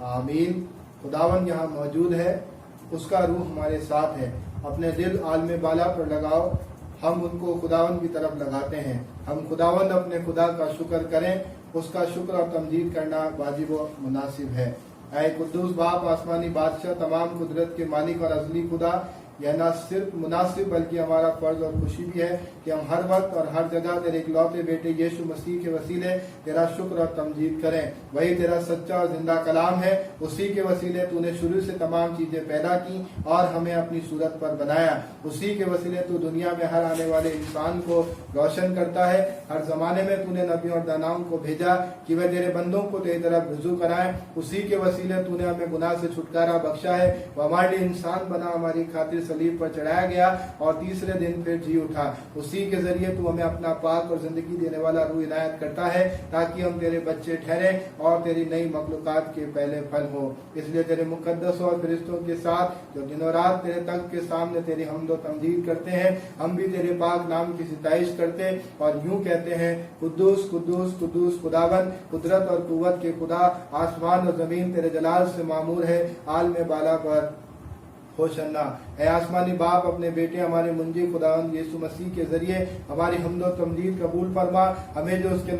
आमीन। खुदावन यहाँ मौजूद है उसका रूह हमारे साथ है। अपने दिल आलमे बाला पर लगाओ हम उनको खुदावन की तरफ लगाते हैं। हम खुदावन अपने खुदा का शुक्र करें उसका शुक्र और तमजीद करना वाजिब व मुनासिब है। ऐ कुद्दूस बाप आसमानी बादशाह तमाम कुदरत के मालिक और अजली खुदा यह न सिर्फ मुनासिब बल्कि हमारा फर्ज और खुशी भी है कि हम हर वक्त और हर जगह तेरे इकलौते बेटे यीशु मसीह के वसीले तेरा शुक्र और तमजीद करें। वही तेरा सच्चा और जिंदा कलाम है। उसी के वसीले तूने शुरू से तमाम चीजें पैदा की और हमें अपनी सूरत पर बनाया। उसी के वसीले तू दुनिया में हर आने वाले इंसान को रोशन करता है। हर जमाने में तूने नबियों और दानाओं को भेजा कि वे तेरे बंदों को तेरी तरफ रुजू कराएं। उसी के वसीले तूने हमें गुनाह से छुटकारा बख्शा है। वह हमारे लिए इंसान बना, हमारी खातिर सलीब पर चढ़ाया गया और तीसरे दिन फिर जी उठा। उसी के जरिए तू हमें अपना पाक और जिंदगी देने वाला रूह इनायत करता है ताकि हम तेरे बच्चे ठहरे और तेरी नई मखलूकात के पहले फल हो। इसलिए तेरे मुकद्दस और फरिश्तों के साथ जो दिनों रात तेरे तख्त के सामने तेरी हम्द और तमजीद करते हैं, हम भी तेरे पाक नाम की सिताइश करते और यूं कहते हैं, कुद्दूस कुद्दूस कुद्दूस खुदावन, कुदरत और कुव्वत के खुदा, आसमान और जमीन तेरे जलाल से मामूर है। आल में बाला पर होशन्ना। है आसमानी बाप अपने बेटे हमारे मुंजी खुदावंद यीशु मसीह के जरिए हमारी हम्द और तमजीद कबूल फरमा। हमें जो उसके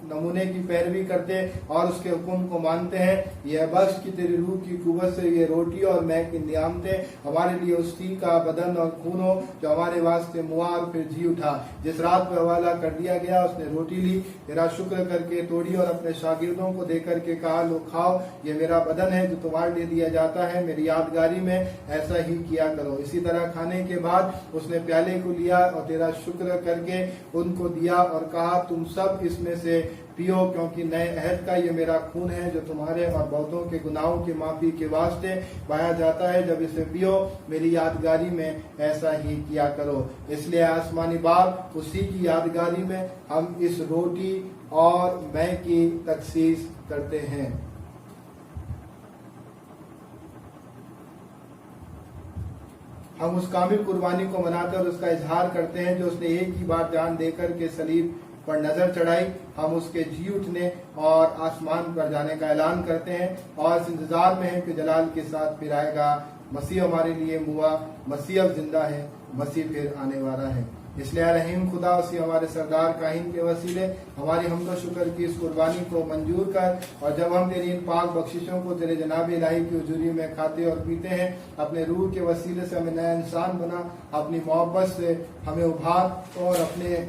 नमूने की पैरवी करते और उसके हुक्म को मानते हैं, यह बख्श की तेरी रूह की कुव्वत से ये रोटी और मैं की नियामतें हमारे लिए उसी का बदन और खून हो जो हमारे वास्ते मुआ और फिर जी उठा। जिस रात पर हवाला कर दिया गया उसने रोटी ली, तेरा शुक्र करके तोड़ी और अपने शागिर्दों को देकर के कहा, लो खाओ, ये मेरा बदन है जो तुम्हारे लिए दिया जाता है, मेरी यादगारी में ऐसा ही किया करो। इसी तरह खाने के बाद उसने प्याले को लिया और तेरा शुक्र करके उनको दिया और कहा, तुम सब इसमें से पियो, क्योंकि नए अहद का ये मेरा खून है जो तुम्हारे और बहुतों के गुनाहों की माफी के वास्ते बहाया जाता है। जब इसे पियो मेरी यादगारी में ऐसा ही किया करो। इसलिए आसमानी बाप उसी की यादगारी में हम इस रोटी और मैं की तखसीस करते हैं। हम उस कामिल कुर्बानी को मनाकर उसका इजहार करते हैं जो उसने एक ही बार जान देकर के सलीब पर नजर चढ़ाई। हम उसके जी उठने और आसमान पर जाने का ऐलान करते हैं और इस इंतजार में है कि जलाल के साथ फिर आएगा। मसीह हमारे लिए मुआ, मसीह अब जिंदा है, मसीह फिर आने वाला है। इसलिए रहीम खुदा उसी हमारे सरदार काहिन के वसीले हमारी हमदो शुक्र की इस कुर्बानी को मंजूर कर, और जब हम तेरी इन पाक बख्शिशों को तेरे जनाब इलाही की हुजूरी में खाते और पीते हैं, अपने रूह के वसीले से हमें नया इंसान बना, अपनी मोहब्बत से हमें उभार और अपने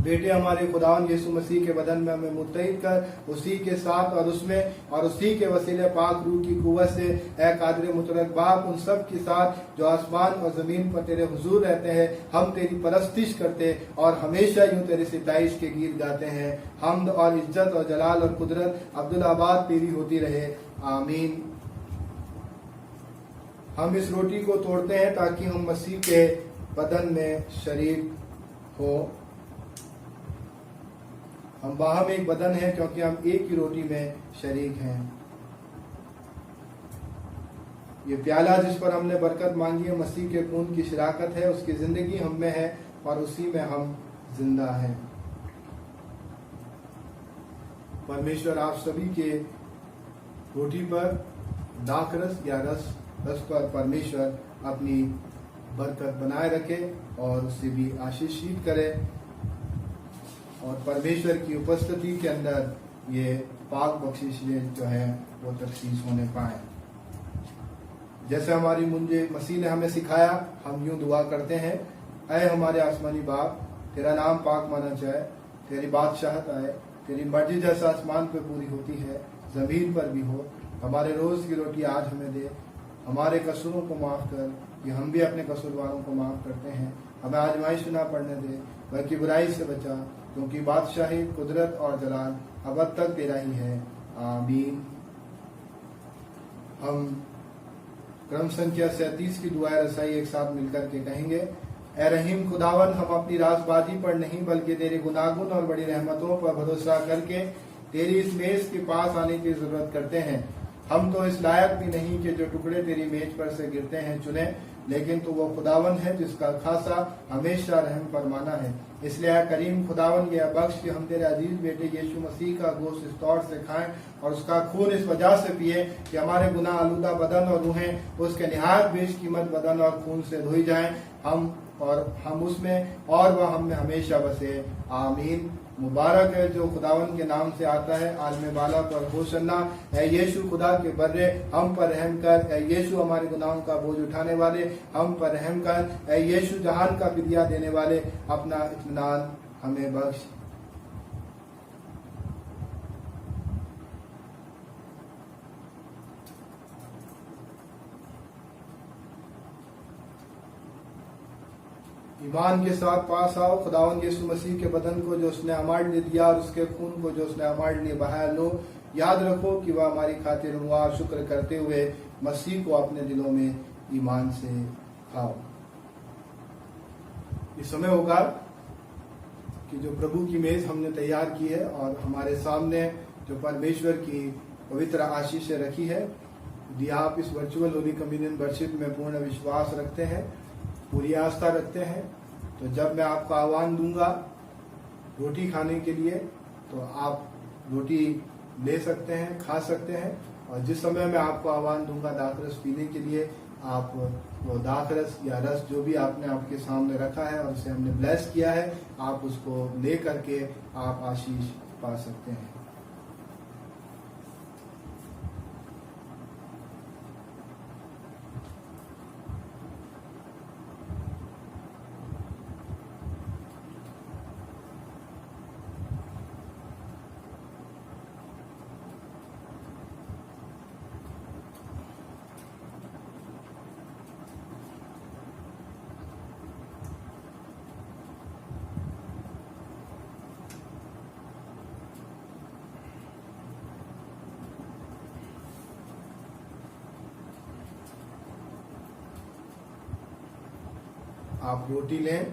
बेटे हमारे खुदावन यीशु मसीह के बदन में हमें मुत्तहिद कर उसी के साथ और उसमें और उसी के वसीले पाक रूह की कुव्वत से ए कादिर मुतलक बाप उन सब के साथ जो आसमान और जमीन पर तेरे हुजूर रहते हैं, हम तेरी परस्तिश करते और हमेशा यूं तेरी सिताइश के गीत गाते हैं। हम्द और इज्जत और जलाल और कुदरत अब्दुल आबाद तेरी होती रहे, आमीन। हम इस रोटी को तोड़ते हैं ताकि हम मसीह के बदन में शरीक हो। हम बाहम एक बदन है क्योंकि हम एक ही रोटी में शरीक हैं। ये प्याला जिस पर हमने बरकत मांगी है मसीह के खून की शराकत है, उसकी जिंदगी हम में है और उसी में हम जिंदा हैं। परमेश्वर आप सभी के रोटी पर दाखरस या रस पर परमेश्वर अपनी बरकत बनाए रखे और उससे भी आशीषित करे और परमेश्वर की उपस्थिति के अंदर ये पाक बख्शिशें जो है वो तखसीस होने पाए। जैसे हमारी मुझे मसीह ने हमें सिखाया, हम यूं दुआ करते हैं, ऐ हमारे आसमानी बाप, तेरा नाम पाक माना जाए, तेरी बादशाहत आए, तेरी मर्जी जैसा आसमान पे पूरी होती है जमीन पर भी हो। हमारे रोज की रोटी आज हमें दे, हमारे कसूरों को माफ कर कि हम भी अपने कसूरवारों को माफ करते हैं। हमें आजमाइश ना पड़ने दे बल्कि बुराई से बचा, क्योंकि बादशाही कुदरत और जलाल अब तक तेरा ही है, आमीन। हम क्रम संख्या 37 की दुआए रसाई एक साथ मिलकर के कहेंगे। ए रहीम खुदावन, हम अपनी राजबाजी पर नहीं बल्कि तेरे गुनागुन और बड़ी रहमतों पर भरोसा करके तेरी इस मेज के पास आने की जरूरत करते हैं। हम तो इस लायक भी नहीं कि जो टुकड़े तेरी मेज पर से गिरते हैं चुने, लेकिन तू वो खुदावन है जिसका खासा हमेशा रहम फरमाना है। इसलिए करीम खुदावन ये बख्श कि हम तेरे अजीज बेटे यीशु मसीह का गोश्त इस तौर से खाएं और उसका खून इस वजह से पिए कि हमारे गुनाह आलूदा बदन और रूहें उसके निहायत बेशकीमत बदन और खून से धोई जाएं, हम उसमें और वह हम में हमेशा बसे, आमीन। मुबारक है जो खुदावन के नाम से आता है, आलम बाला पर होशन्ना। ऐ यीशु खुदा के बर्रे हम पर रहम कर, ऐ यीशु हमारे गुनाहों का बोझ उठाने वाले हम पर रहम कर, ऐ यीशु जहान का फिदिया देने वाले अपना इत्मीनान हमें बख्श। ईमान के साथ पास आओ, खुदावन यीशु मसीह के बदन को जो उसने हमारे लिए दिया और उसके खून को जो उसने हमारे लिए बहाया लो। याद रखो कि वह हमारी खातिर हुआ, शुक्र करते हुए मसीह को अपने दिलों में ईमान से खाओ। इस समय होगा कि जो प्रभु की मेज हमने तैयार की है और हमारे सामने जो परमेश्वर की पवित्र आशीषें रखी है, यदि आप इस वर्चुअल होली कम्युनियन वर्शिप में पूर्ण विश्वास रखते हैं, पूरी आस्था रखते हैं, तो जब मैं आपको आह्वान दूंगा रोटी खाने के लिए तो आप रोटी ले सकते हैं, खा सकते हैं। और जिस समय मैं आपको आह्वान दूंगा दाखरस पीने के लिए, आप वो दाखरस या रस जो भी आपने आपके सामने रखा है और उसे हमने ब्लेस किया है, आप उसको ले करके आप आशीष पा सकते हैं। आप रोटी लें,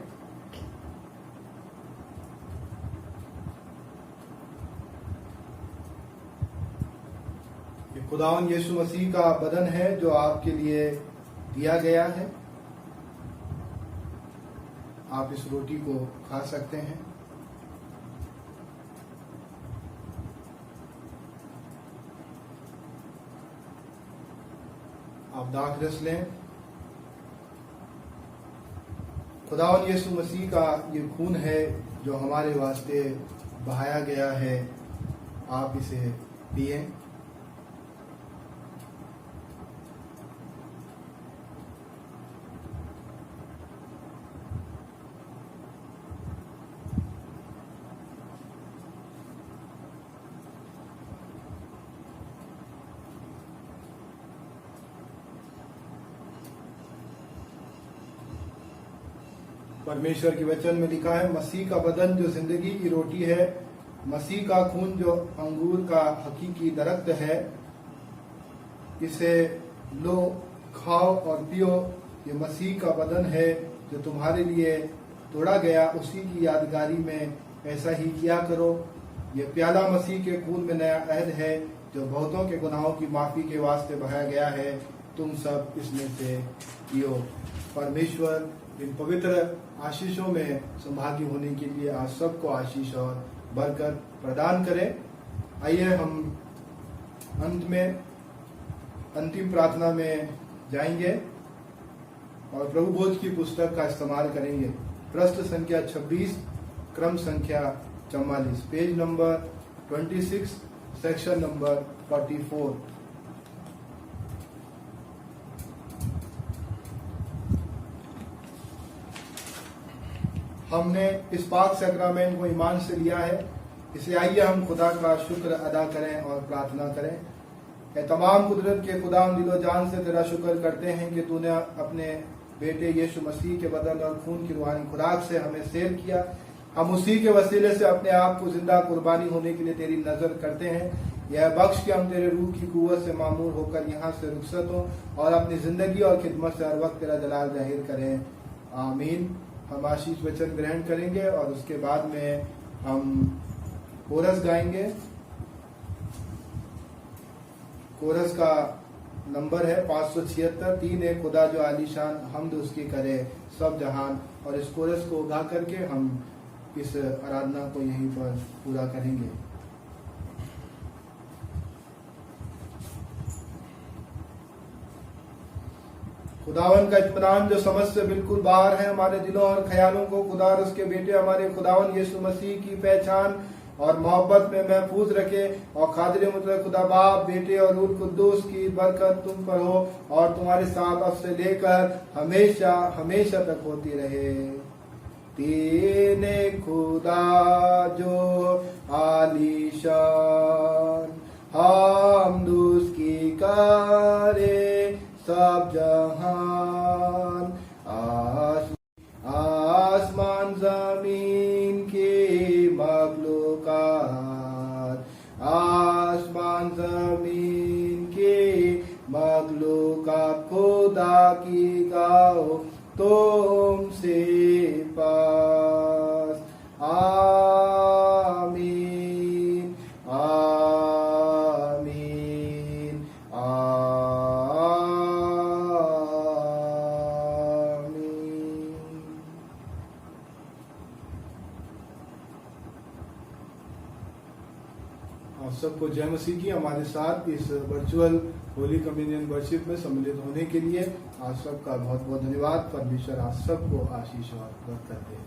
ये खुदावन यीशु मसीह का बदन है जो आपके लिए दिया गया है। आप इस रोटी को खा सकते हैं। आप दाखरस लें। खुदावन यीशु मसीह का ये खून है जो हमारे वास्ते बहाया गया है, आप इसे पिए। परमेश्वर के वचन में लिखा है, मसीह का बदन जो जिंदगी की रोटी है, मसीह का खून जो अंगूर का हकीकी दरख्त है, इसे लो, खाओ और पियो। ये मसीह का बदन है जो तुम्हारे लिए तोड़ा गया, उसी की यादगारी में ऐसा ही किया करो। ये प्याला मसीह के खून में नया अहद है जो बहुतों के गुनाहों की माफी के वास्ते बहाया गया है। तुम सब इसमें से पियो। परमेश्वर इन पवित्र आशीषों में संभागी होने के लिए आज सबको आशीष और बरकत प्रदान करें। आइए हम अंत में अंतिम प्रार्थना में जाएंगे और प्रभु भोज की पुस्तक का इस्तेमाल करेंगे। पृष्ठ संख्या 26, क्रम संख्या 44, पेज नंबर 26, सेक्शन नंबर 44। हमने इस पाक सैक्रामेंट को ईमान से लिया है, इसे आइए हम खुदा का शुक्र अदा करें और प्रार्थना करें। ए तमाम कुदरत के खुदा, हम दिलो जान से तेरा शुक्र करते हैं कि तूने अपने बेटे यीशु मसीह के बदन और खून की रूहानी खुराक से हमें सेव किया। हम उसी के वसीले से अपने आप को जिंदा कुर्बानी होने के लिए तेरी नजर करते हैं। यह बख्श के हम तेरे रूह की कुव्वत से मामूर होकर यहाँ से रुखसत हों और अपनी जिंदगी और खिदमत से हर वक्त तेरा जलाल जाहिर करें। आमीन। हम आशीष वचन ग्रहण करेंगे और उसके बाद में हम कोरस गाएंगे। कोरस का नंबर है 576। 3 है खुदा जो आलीशान, हमद उसकी करे सब जहान। और इस कोरस को गा करके हम इस आराधना को यहीं पर पूरा करेंगे। खुदावन का इत्मीनान जो समझ से बिल्कुल बाहर है हमारे दिलों और ख्यालों को खुदा और उसके बेटे हमारे खुदावन यीशु मसीह की पहचान और मोहब्बत में महफूज रखे। और खादिर मुतलक खुदा बाप, बेटे और रूह कुद्दूस की बरकत तुम पर हो और तुम्हारे साथ अब से लेकर हमेशा हमेशा तक होती रहे। तीने खुदा जो आलीशान, हमद उसकी करे सब जहान। आसमान जमीन की मखलूकात, आसमान जमीन की मखलूकात खुदा की गाओ तुमसे पास। आमीन आमीन आमीन। आप सबको जय मसीह की। हमारे साथ इस वर्चुअल होली कम्युनियन वर्शिप में सम्मिलित होने के लिए आप सबका बहुत बहुत धन्यवाद। परमेश्वर आप सबको आशीष और बरकत दे।